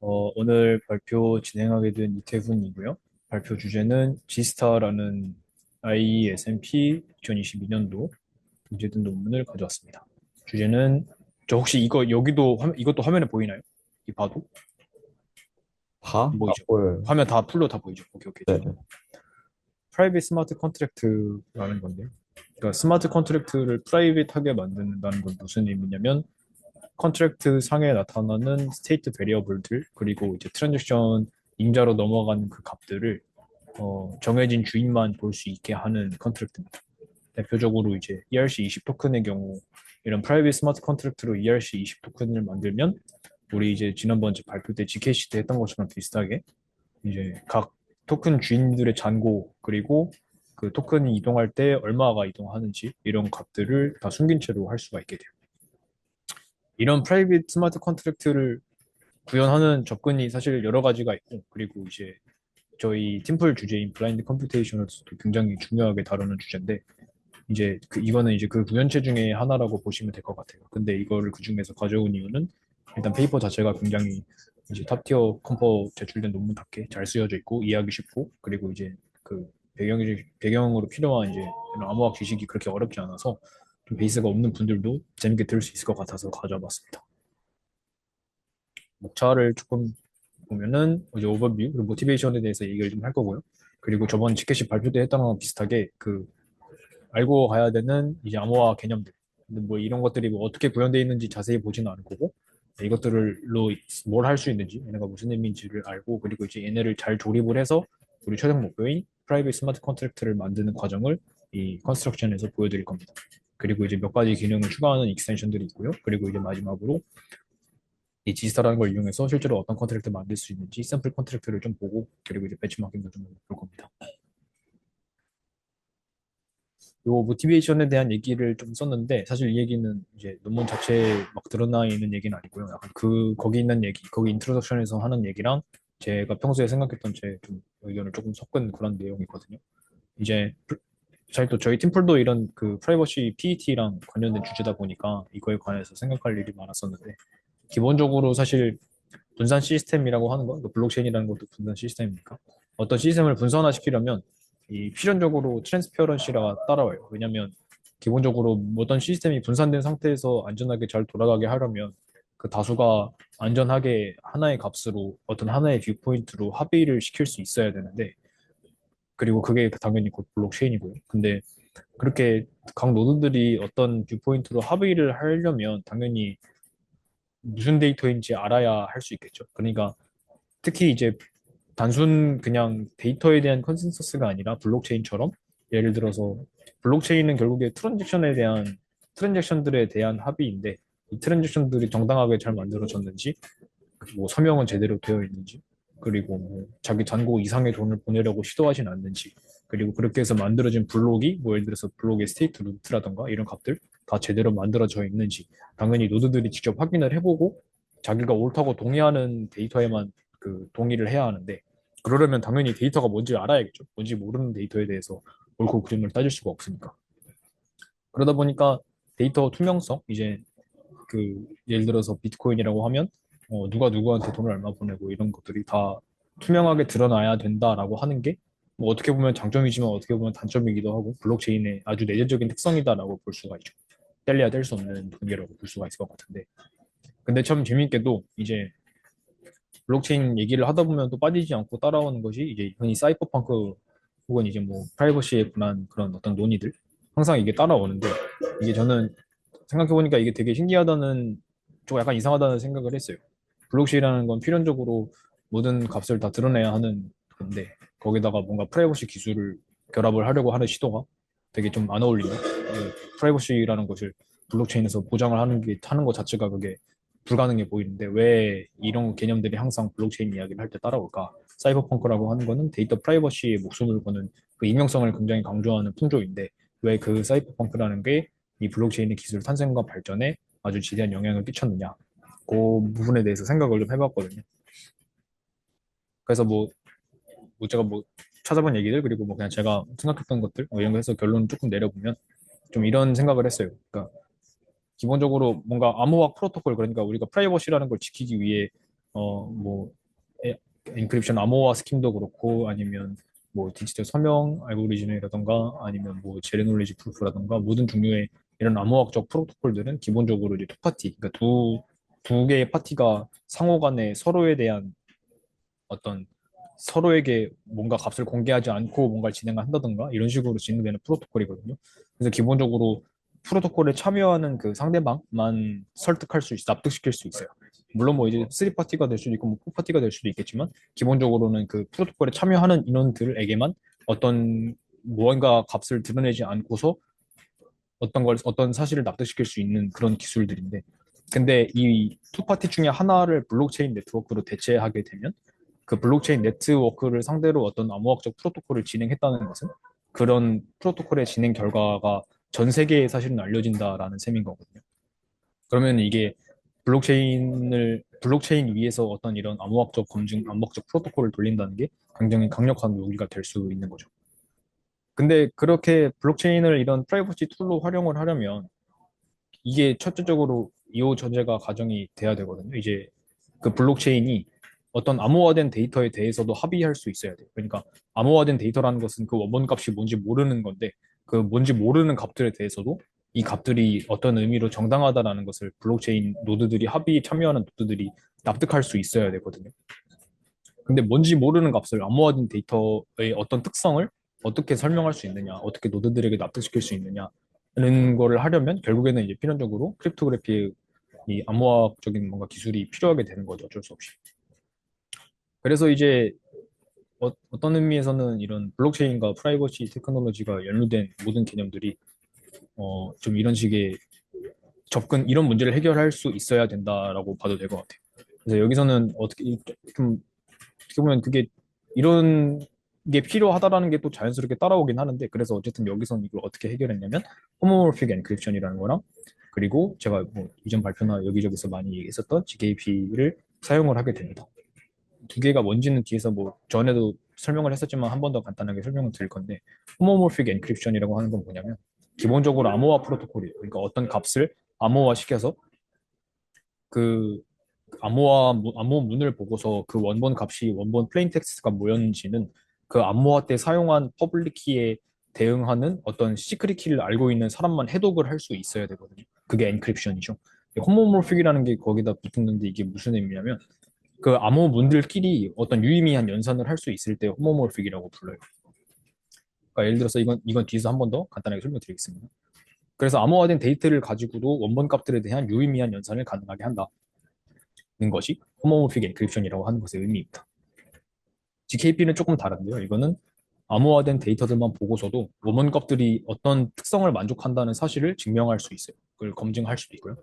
오늘 발표 진행하게 된 이태훈이고요. 발표 주제는 G스타라는 IESMP 2022년도 문제된 논문을 가져왔습니다. 주제는 저 혹시 이거 여기도 이것도 화면에 보이나요? 이 봐도 다? 안 안 보이죠? 보여요. 화면 다 풀로 다 보이죠? 오케이 오케이 좋아요. 네네. 프라이빗 스마트 컨트랙트라는 건데요. 그러니까 스마트 컨트랙트를 프라이빗하게 만든다는 건 무슨 의미냐면 컨트랙트 상에 나타나는 스테이트 베리어블들 그리고 이제 트랜잭션 임자로 넘어가는 그 값들을 정해진 주인만 볼 수 있게 하는 컨트랙트입니다. 대표적으로 이제 ERC20 토큰의 경우 이런 프라이빗 스마트 컨트랙트로 ERC20 토큰을 만들면 우리 이제 지난번 발표 때 GKC 때 했던 것처럼 비슷하게 이제 각 토큰 주인들의 잔고 그리고 그 토큰이 이동할 때 얼마가 이동하는지 이런 값들을 다 숨긴 채로 할 수가 있게 돼요. 이런 프라이빗 스마트 컨트랙트를 구현하는 접근이 사실 여러 가지가 있고, 그리고 이제 저희 팀플 주제인 블라인드 컴퓨테이션에서도 굉장히 중요하게 다루는 주제인데, 이제 이거는 이제 그 구현체 중에 하나라고 보시면 될 것 같아요. 근데 이거를 그 중에서 가져온 이유는 일단 페이퍼 자체가 굉장히 이제 탑티어 컴퍼 제출된 논문답게 잘 쓰여져 있고 이해하기 쉽고, 그리고 이제 그 배경으로 필요한 이제 이런 암호학 지식이 그렇게 어렵지 않아서 좀 베이스가 없는 분들도 재밌게 들을 수 있을 것 같아서 가져와봤습니다. 목차를 조금 보면은 이제 오버뷰 그리고 모티베이션에 대해서 얘기를 좀 할 거고요. 그리고 저번 지켓이 발표 때 했던 거랑 비슷하게 그 알고 가야 되는 이제 암호화 개념들. 근데 뭐 이런 것들이 뭐 어떻게 구현되어 있는지 자세히 보지는 않을 거고 이것들로 뭘 할 수 있는지 얘네가 무슨 의미인지를 알고 그리고 이제 얘네를 잘 조립을 해서 우리 최종 목표인 프라이빗 스마트 컨트랙트를 만드는 과정을 이 컨스트럭션에서 보여드릴 겁니다. 그리고 이제 몇 가지 기능을 추가하는 익스텐션들이 있고요. 그리고 이제 마지막으로 이 지스타라는 걸 이용해서 실제로 어떤 컨트랙트 만들 수 있는지 샘플 컨트랙트를 좀 보고 그리고 이제 배치마킹도 좀 볼 겁니다. 요 모티베이션에 대한 얘기를 좀 썼는데 사실 이 얘기는 이제 논문 자체에 막 드러나 있는 얘기는 아니고요. 약간 거기 있는 얘기, 거기 인트로덕션에서 하는 얘기랑 제가 평소에 생각했던 제 좀 의견을 조금 섞은 그런 내용이거든요. 이제 사실 또 저희 팀플도 이런 그 프라이버시 PET랑 관련된 주제다 보니까 이거에 관해서 생각할 일이 많았었는데 기본적으로 사실 분산 시스템이라고 하는 거, 그 블록체인이라는 것도 분산 시스템이니까 어떤 시스템을 분산화시키려면 이 필연적으로 트랜스페어런시가 따라와요. 왜냐하면 기본적으로 어떤 시스템이 분산된 상태에서 안전하게 잘 돌아가게 하려면 그 다수가 안전하게 하나의 값으로 어떤 하나의 뷰포인트로 합의를 시킬 수 있어야 되는데 그리고 그게 당연히 곧 블록체인이고요. 근데 그렇게 각 노드들이 어떤 뷰포인트로 합의를 하려면 당연히 무슨 데이터인지 알아야 할 수 있겠죠. 그러니까 특히 이제 단순 그냥 데이터에 대한 컨센서스가 아니라 블록체인처럼 예를 들어서 블록체인은 결국에 트랜잭션들에 대한 합의인데 이 트랜잭션들이 정당하게 잘 만들어졌는지 뭐 서명은 제대로 되어 있는지 그리고 뭐 자기 잔고 이상의 돈을 보내려고 시도하진 않는지 그리고 그렇게 해서 만들어진 블록이 뭐 예를 들어서 블록의 스테이트 루트라던가 이런 값들 다 제대로 만들어져 있는지 당연히 노드들이 직접 확인을 해보고 자기가 옳다고 동의하는 데이터에만 그 동의를 해야 하는데 그러려면 당연히 데이터가 뭔지 알아야겠죠. 뭔지 모르는 데이터에 대해서 옳고 그름을 따질 수가 없으니까. 그러다 보니까 데이터 투명성, 이제 그 예를 들어서 비트코인이라고 하면 누가 누구한테 돈을 얼마 보내고 이런 것들이 다 투명하게 드러나야 된다라고 하는 게 뭐 어떻게 보면 장점이지만 어떻게 보면 단점이기도 하고 블록체인의 아주 내재적인 특성이다라고 볼 수가 있죠. 뗄래야 뗄 수 없는 관계라고 볼 수가 있을 것 같은데. 근데 참 재밌게도 이제 블록체인 얘기를 하다 보면 또 빠지지 않고 따라오는 것이 이제 흔히 사이버펑크 혹은 이제 뭐 프라이버시에 관한 그런 어떤 논의들 항상 이게 따라오는데 이게 저는 생각해보니까 이게 되게 신기하다는 좀 약간 이상하다는 생각을 했어요. 블록체인이라는 건 필연적으로 모든 값을 다 드러내야 하는 건데 거기다가 뭔가 프라이버시 기술을 결합을 하려고 하는 시도가 되게 좀 안 어울린다. 프라이버시라는 것을 블록체인에서 보장을 하는 것 자체가 그게 불가능해 보이는데 왜 이런 개념들이 항상 블록체인 이야기를 할 때 따라올까? 사이버펑크라고 하는 거는 데이터 프라이버시에 목숨을 거는 그 익명성을 굉장히 강조하는 풍조인데 왜 그 사이버펑크라는 게 이 블록체인의 기술 탄생과 발전에 아주 지대한 영향을 끼쳤느냐? 그 부분에 대해서 생각을 좀 해봤거든요. 그래서 뭐 제가 뭐 찾아본 얘기들 그리고 뭐 그냥 제가 생각했던 것들 뭐 이런 거 해서 결론을 조금 내려보면 좀 이런 생각을 했어요. 그러니까 기본적으로 뭔가 암호화 프로토콜 그러니까 우리가 프라이버시라는 걸 지키기 위해 뭐 엔크립션 암호화 스킴도 그렇고 아니면 뭐 디지털 서명 알고리즘이라던가 아니면 뭐 제로 놀리지 프루프라던가 모든 종류의 이런 암호학적 프로토콜들은 기본적으로 이제 투 파티, 그러니까 두 개의 파티가 상호 간에 서로에 대한 어떤 서로에게 뭔가 값을 공개하지 않고 뭔가를 진행한다던가 이런 식으로 진행되는 프로토콜이거든요. 그래서 기본적으로 프로토콜에 참여하는 그 상대방만 설득할 수 납득시킬 수 있어요. 물론 뭐 이제 3파티가 될 수도 있고 뭐 4파티가 될 수도 있겠지만 기본적으로는 그 프로토콜에 참여하는 인원들에게만 어떤 무언가 값을 드러내지 않고서 어떤 사실을 납득시킬 수 있는 그런 기술들인데 근데 이 2파티 중에 하나를 블록체인 네트워크로 대체하게 되면 그 블록체인 네트워크를 상대로 어떤 암호학적 프로토콜을 진행했다는 것은 그런 프로토콜의 진행 결과가 전 세계에 사실은 알려진다라는 셈인 거거든요. 그러면 이게 블록체인 위에서 어떤 이런 암호학적 검증, 암호학적 프로토콜을 돌린다는 게 굉장히 강력한 무기가 될 수 있는 거죠. 근데 그렇게 블록체인을 이런 프라이버시 툴로 활용을 하려면 이게 첫째적으로 이후 전제가 가정이 돼야 되거든요. 이제 그 블록체인이 어떤 암호화된 데이터에 대해서도 합의할 수 있어야 돼요. 그러니까 암호화된 데이터라는 것은 그 원본 값이 뭔지 모르는 건데 그 뭔지 모르는 값들에 대해서도 이 값들이 어떤 의미로 정당하다라는 것을 블록체인 노드들이 합의에 참여하는 노드들이 납득할 수 있어야 되거든요. 근데 뭔지 모르는 값을 암호화된 데이터의 어떤 특성을 어떻게 설명할 수 있느냐, 어떻게 노드들에게 납득시킬 수 있느냐는 거를 하려면 결국에는 이제 필연적으로 크립토그래피의 이 암호화적인 뭔가 기술이 필요하게 되는 거죠, 어쩔 수 없이. 그래서 이제 떤 의미에서는 이런 블록체인과 프라이버시 테크놀로지가 연루된 모든 개념들이 좀 이런 식의 이런 문제를 해결할 수 있어야 된다라고 봐도 될 것 같아요. 그래서 여기서는 좀 어떻게 보면 그게 이런 게 필요하다라는 게 또 자연스럽게 따라오긴 하는데 그래서 어쨌든 여기서는 이걸 어떻게 해결했냐면 호모모픽 엔크립션이라는 거랑 그리고 제가 뭐 이전 발표나 여기저기서 많이 얘기했었던 GKP를 사용을 하게 됩니다. 두 개가 뭔지는 뒤에서 뭐 전에도 설명을 했었지만 한 번 더 간단하게 설명을 드릴 건데 호모모픽 엔크립션이라고 하는 건 뭐냐면 기본적으로 암호화 프로토콜이에요. 그러니까 어떤 값을 암호화시켜서 그 암호 문을 보고서 그 원본 값이 원본 플레인 텍스트가 뭐였는지는 그 암호화 때 사용한 퍼블릭 키에 대응하는 어떤 시크릿 키를 알고 있는 사람만 해독을 할 수 있어야 되거든요. 그게 엔크립션이죠. 호모모픽이라는 게 거기다 붙는데 이게 무슨 의미냐면 그 암호 문들끼리 어떤 유의미한 연산을 할 수 있을 때 호모모픽이라고 불러요. 그러니까 예를 들어서 이건 뒤에서 한 번 더 간단하게 설명드리겠습니다. 그래서 암호화된 데이터를 가지고도 원본 값들에 대한 유의미한 연산을 가능하게 한다는 것이 호모모픽 엔크립션이라고 하는 것의 의미입니다. GKP는 조금 다른데요. 이거는 암호화된 데이터들만 보고서도 원본 값들이 어떤 특성을 만족한다는 사실을 증명할 수 있어요. 그걸 검증할 수도 있고요.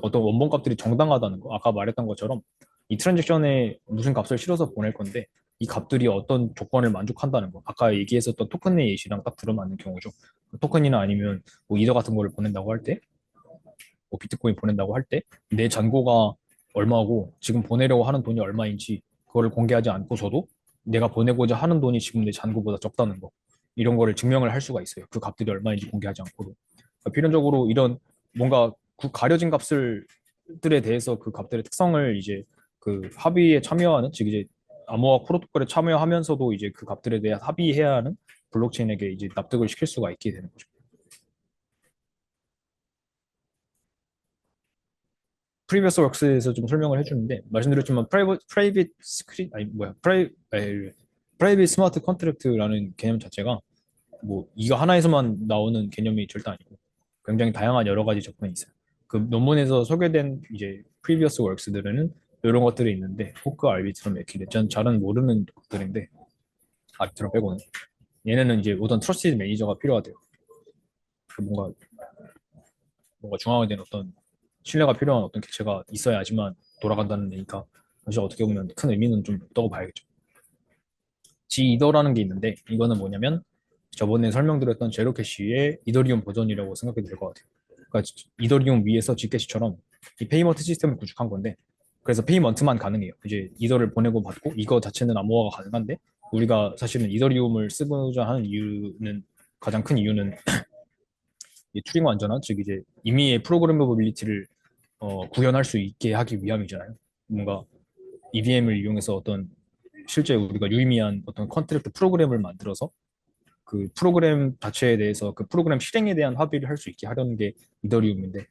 어떤 원본 값들이 정당하다는 거, 아까 말했던 것처럼 이 트랜잭션에 무슨 값을 실어서 보낼 건데 이 값들이 어떤 조건을 만족한다는 거, 아까 얘기했었던 토큰의 예시랑 딱 들어맞는 경우죠. 토큰이나 아니면 뭐 이더 같은 거를 보낸다고 할 때, 뭐 비트코인 보낸다고 할 때 내 잔고가 얼마고 지금 보내려고 하는 돈이 얼마인지 그거를 공개하지 않고서도 내가 보내고자 하는 돈이 지금 내 잔고보다 적다는 거 이런 거를 증명을 할 수가 있어요. 그 값들이 얼마인지 공개하지 않고도. 그러니까 필연적으로 이런 뭔가 가려진 값들에 대해서 그 값들의 특성을 이제 그 합의에 참여하는 즉 이제 암호화 프로토콜에 참여하면서도 이제 그 값들에 대해 합의해야 하는 블록체인에게 이제 납득을 시킬 수가 있게 되는 거죠. 프리비어스 웍스에서 좀 설명을 해주는데 말씀드렸지만 프라이빗 스크립 아니 뭐야 프라이빗 스마트 컨트랙트라는 개념 자체가 뭐 이거 하나에서만 나오는 개념이 절대 아니고 굉장히 다양한 여러 가지 접근이 있어요. 그 논문에서 소개된 이제 프리비어스 웍스들은 이런 것들이 있는데 호크, 알비트럼, 에키드 전 잘은 모르는 것들인데 아비트럼 빼고는 얘네는 이제 어떤 트러스티드 매니저가 필요하대요. 그 뭔가 중앙화된 어떤 신뢰가 필요한 어떤 객체가 있어야지만 돌아간다는 얘기니까 사실 어떻게 보면 큰 의미는 좀 없다고 봐야겠죠. 지이더라는 게 있는데 이거는 뭐냐면 저번에 설명드렸던 제로캐시의 이더리움 버전이라고 생각해도 될 것 같아요. 그러니까 이더리움 위에서 지캐시처럼 이 페이먼트 시스템을 구축한 건데 그래서 페이먼트만 가능해요. 이제 이더를 보내고 받고 이거 자체는 암호화가 가능한데 우리가 사실은 이더리움을 쓰고자 하는 이유는 가장 큰 이유는 이 투링 완전한 즉 이제 임의의 프로그래머빌리티를 구현할 수 있게 하기 위함이잖아요. 뭔가 EVM을 이용해서 어떤 실제 우리가 유의미한 어떤 컨트랙트 프로그램을 만들어서 그 프로그램 자체에 대해서 그 프로그램 실행에 대한 합의를 할 수 있게 하려는 게 이더리움인데,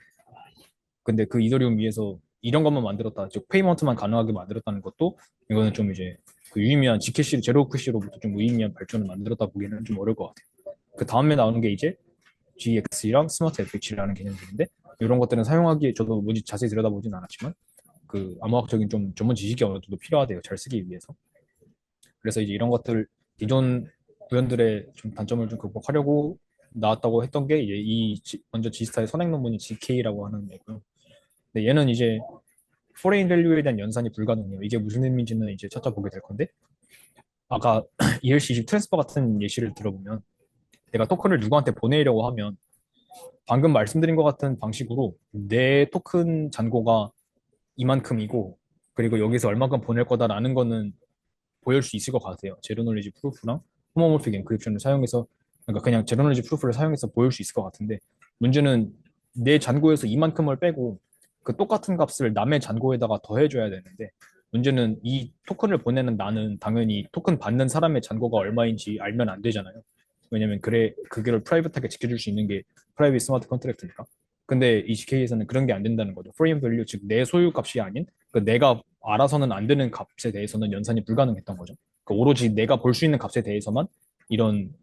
근데 그 이더리움 위에서 이런 것만 만들었다, 즉 페이먼트만 가능하게 만들었다는 것도 이거는 좀 이제 그 유의미한 G캐시 제로 캐시로부터 좀 유의미한 발전을 만들었다 보기에는 좀 어려울 것 같아요. 그 다음에 나오는 게 이제 GX랑 스마트 FX라는 개념들인데, 이런 것들은 사용하기에 저도 뭐지 자세히 들여다보진 않았지만 그 암호학적인 좀 전문 지식이 어느 정도 필요하대요, 잘 쓰기 위해서. 그래서 이제 이런 것들 기존 구현들의 좀 단점을 좀 극복하려고 나왔다고 했던 게 이제 먼저 지스타의 선행 논문이 GK라고 하는 애고요. 근데 얘는 이제 포레인 밸류에 대한 연산이 불가능해요. 이게 무슨 의미인지는 이제 찾아보게 될 건데, 아까 ERC20 트랜스퍼 같은 예시를 들어보면 내가 토큰을 누구한테 보내려고 하면 방금 말씀드린 것 같은 방식으로 내 토큰 잔고가 이만큼이고, 그리고 여기서 얼마큼 보낼 거다라는 거는 보일 수 있을 것 같아요. 제로 놀리지 프루프랑 호모모픽 엔크립션을 사용해서, 그러니까 그냥 제로 놀리지 프루프를 사용해서 보일 수 있을 것 같은데, 문제는 내 잔고에서 이만큼을 빼고 그 똑같은 값을 남의 잔고에다가 더해줘야 되는데, 문제는 이 토큰을 보내는 나는 당연히 토큰 받는 사람의 잔고가 얼마인지 알면 안 되잖아요. 왜냐면 그래 그거를 프라이빗하게 지켜줄 수 있는 게 프라이빗 스마트 컨트랙트니까. 근데 이 GK에서는 그런 게 안 된다는 거죠. 프레임 밸류, 즉 내 소유 값이 아닌 그 내가 알아서는 안 되는 값에 대해서는 연산이 불가능했던 거죠. 그 오로지 내가 볼 수 있는 값에 대해서만 이런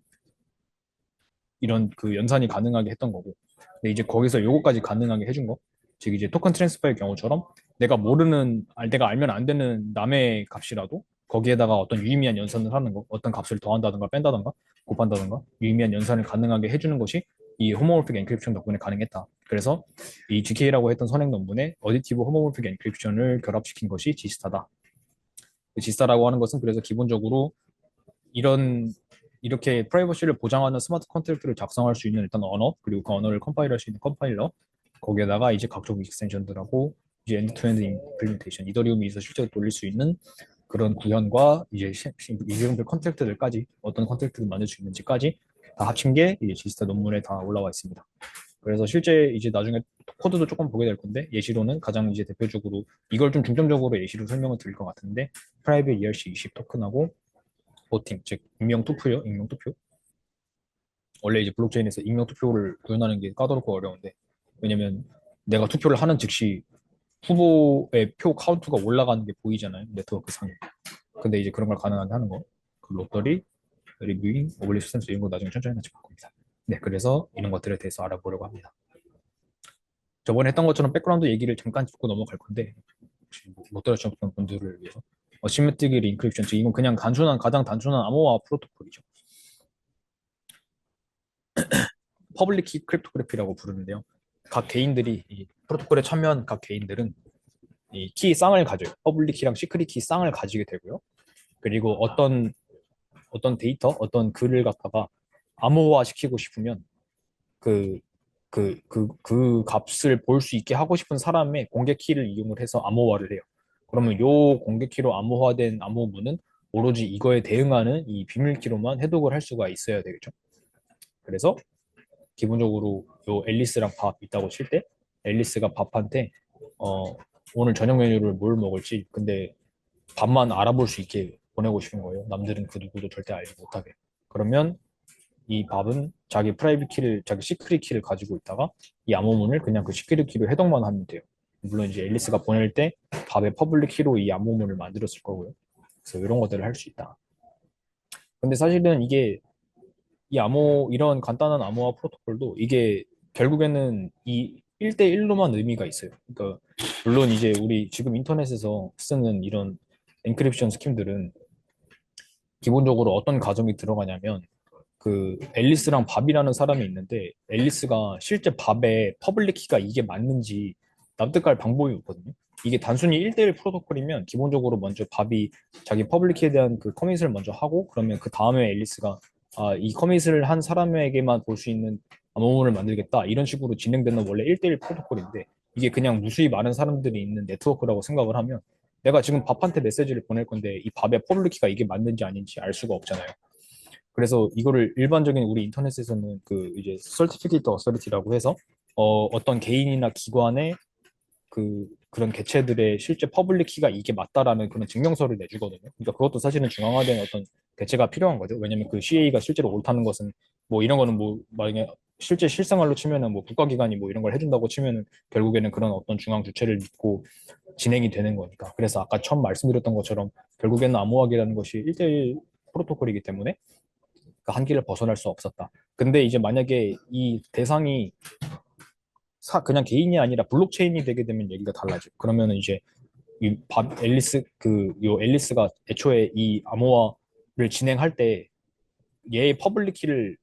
그 연산이 가능하게 했던 거고. 근데 이제 거기서 요거까지 가능하게 해준 거, 즉 이제 토큰 트랜스퍼의 경우처럼 내가 모르는, 내가 알면 안 되는 남의 값이라도 거기에다가 어떤 유의미한 연산을 하는 거, 어떤 값을 더한다든가 뺀다든가 곱한다든가 유의미한 연산을 가능하게 해주는 것이 이 호모모픽 엔크립션 덕분에 가능했다. 그래서 이 GK라고 했던 선행 논문에 어디티브 호모모픽 엔크립션을 결합시킨 것이 지스타다. 지스타라고 하는 것은 그래서 기본적으로 이런 이렇게 프라이버시를 보장하는 스마트 컨트랙트를 작성할 수 있는 일단 언어, 그리고 그 언어를 컴파일할 수 있는 컴파일러, 거기에다가 이제 각종 익스텐션들하고 이제 엔드투엔드 임플리멘테이션, 이더리움에서 실제로 돌릴 수 있는 그런 구현과 이제 이름들 컨트랙트들까지 어떤 컨트랙트를 만들 수 있는지까지 다 합친 게 이제 지스타 논문에 다 올라와 있습니다. 그래서 실제 이제 나중에 코드도 조금 보게 될 건데, 예시로는 가장 이제 대표적으로 이걸 좀 중점적으로 예시로 설명을 드릴 것 같은데, 프라이빗 ERC20 토큰하고 보팅, 즉 익명 투표요, 익명 투표. 원래 이제 블록체인에서 익명 투표를 구현하는 게 까다롭고 어려운데, 왜냐면 내가 투표를 하는 즉시 후보의 표 카운트가 올라가는 게 보이잖아요, 네트워크 상에. 근데 이제 그런 걸 가능하게 하는 거, 그 롯더리, 리뷰잉, 오블리스 센스 이런 거 나중에 천천히 같이 볼 겁니다. 네, 그래서 이런 것들에 대해서 알아보려고 합니다. 저번에 했던 것처럼 백그라운드 얘기를 잠깐 짚고 넘어갈 건데, 혹시 못 들으셨던 분들을 위해서 시메트릭 인크립션, 즉 이건 그냥 가장 단순한 암호화 프로토콜이죠. 퍼블릭 키 크립토그래피라고 부르는데요. 각 개인들이 이 프로토콜에 참여한 각 개인들은 이 키 쌍을 가져요. 퍼블릭 키랑 시크릿 키 쌍을 가지게 되고요. 그리고 어떤 데이터, 어떤 글을 갖다가 암호화 시키고 싶으면 그 값을 볼 수 있게 하고 싶은 사람의 공개 키를 이용을 해서 암호화를 해요. 그러면 요 공개 키로 암호화된 암호문은 오로지 이거에 대응하는 이 비밀 키로만 해독을 할 수가 있어야 되겠죠. 그래서 기본적으로 요 앨리스랑 밥 있다고 칠 때 앨리스가 밥한테 어, 오늘 저녁 메뉴를 뭘 먹을지 근데 밥만 알아볼 수 있게 보내고 싶은 거예요. 남들은 그 누구도 절대 알지 못하게. 그러면 이 밥은 자기 프라이빗 키를, 자기 시크릿 키를 가지고 있다가 이 암호문을 그냥 그 시크릿 키로 해독만 하면 돼요. 물론 이제 앨리스가 보낼 때 밥의 퍼블릭 키로 이 암호문을 만들었을 거고요. 그래서 이런 것들을 할 수 있다. 근데 사실은 이런 간단한 암호화 프로토콜도 이게 결국에는 이 1대1로만 의미가 있어요. 그러니까 물론 이제 우리 지금 인터넷에서 쓰는 이런 엔크립션 스킴들은 기본적으로 어떤 과정이 들어가냐면, 그 앨리스랑 밥이라는 사람이 있는데 앨리스가 실제 밥에 퍼블릭 키가 이게 맞는지 납득할 방법이 없거든요. 이게 단순히 1대1 프로토콜이면 기본적으로 먼저 밥이 자기 퍼블릭 키에 대한 그 커밋을 먼저 하고, 그러면 그 다음에 앨리스가 이 커밋을 한 사람에게만 볼 수 있는 암호문을 만들겠다 이런 식으로 진행되는 원래 1대1 프로토콜인데, 이게 그냥 무수히 많은 사람들이 있는 네트워크라고 생각을 하면 내가 지금 밥한테 메시지를 보낼 건데 이 밥의 퍼블릭 키가 이게 맞는지 아닌지 알 수가 없잖아요. 그래서 이거를 일반적인 우리 인터넷에서는 그 이제 서티피케이트 어서리티라고 해서 어떤 개인이나 기관의 그 그런 개체들의 실제 퍼블릭 키가 이게 맞다라는 그런 증명서를 내주거든요. 그러니까 그것도 사실은 중앙화된 어떤 개체가 필요한 거죠. 왜냐면 그 CA가 실제로 옳다는 것은 뭐 이런 거는 뭐 만약에 실제 실생활로 치면은 뭐 국가기관이 뭐 이런 걸 해준다고 치면은 결국에는 그런 어떤 중앙 주체를 믿고 진행이 되는 거니까. 그래서 아까 처음 말씀드렸던 것처럼 결국에는 암호화기라는 것이 1대1 프로토콜이기 때문에 그 한계를 벗어날 수 없었다. 근데 이제 만약에 이 대상이 그냥 개인이 아니라 블록체인이 되게 되면 얘기가 달라져. 그러면은 이제 요 앨리스가 애초에 이 암호화를 진행할 때 얘의 퍼블릭 키를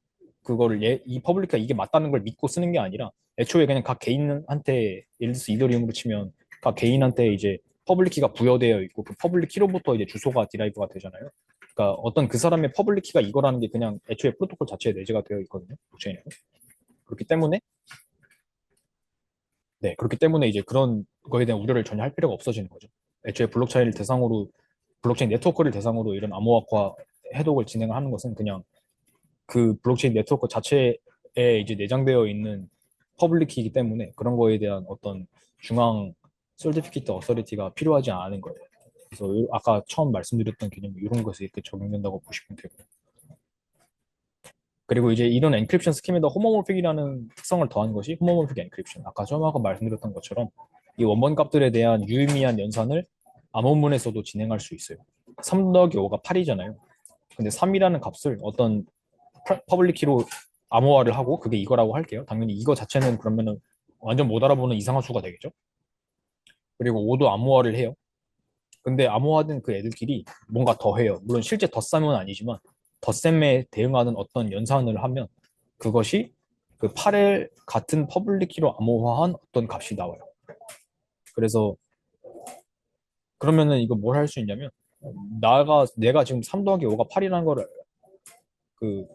그거를 이 퍼블릭 키가 이게 맞다는 걸 믿고 쓰는 게 아니라 애초에 그냥 각 개인한테 예를 들어서 이더리움으로 치면 각 개인한테 이제 퍼블릭 키가 부여되어 있고 그 퍼블릭 키로부터 이제 주소가 디라이브가 되잖아요. 그러니까 어떤 그 사람의 퍼블릭 키가 이거라는 게 그냥 애초에 프로토콜 자체에 내재가 되어 있거든요. 블록체인에. 그렇기 때문에 네, 그렇기 때문에 이제 그런 거에 대한 우려를 전혀 할 필요가 없어지는 거죠. 애초에 블록체인 네트워크를 대상으로 이런 암호화과 해독을 진행하는 것은 그냥 그 블록체인 네트워크 자체에 이제 내장되어 있는 퍼블릭키이기 때문에 그런 거에 대한 어떤 중앙 솔티피케이트 어서리티가 필요하지 않은 거예요. 그래서 아까 처음 말씀드렸던 개념이 이런 것에 이렇게 적용된다고 보시면 되고. 그리고 이제 이런 엔크립션 스킴에다 호모모픽이라는 특성을 더한 것이 호모모픽 엔크립션. 아까 처음 아까 말씀드렸던 것처럼 이 원본 값들에 대한 유의미한 연산을 암호문에서도 진행할 수 있어요. 3 더하기 5가 8이잖아요. 근데 3이라는 값을 어떤 퍼블릭 키로 암호화를 하고 그게 이거라고 할게요. 당연히 이거 자체는 그러면은 완전 못 알아보는 이상한 수가 되겠죠. 그리고 5도 암호화를 해요. 근데 암호화된 그 애들끼리 뭔가 더 해요. 물론 실제 덧셈은 아니지만 덧셈에 대응하는 어떤 연산을 하면 그것이 그 8의 같은 퍼블릭 키로 암호화한 어떤 값이 나와요. 그래서 그러면은 이거 뭘 할 수 있냐면 내가 지금 3 더하기 5가 8이라는 거를 그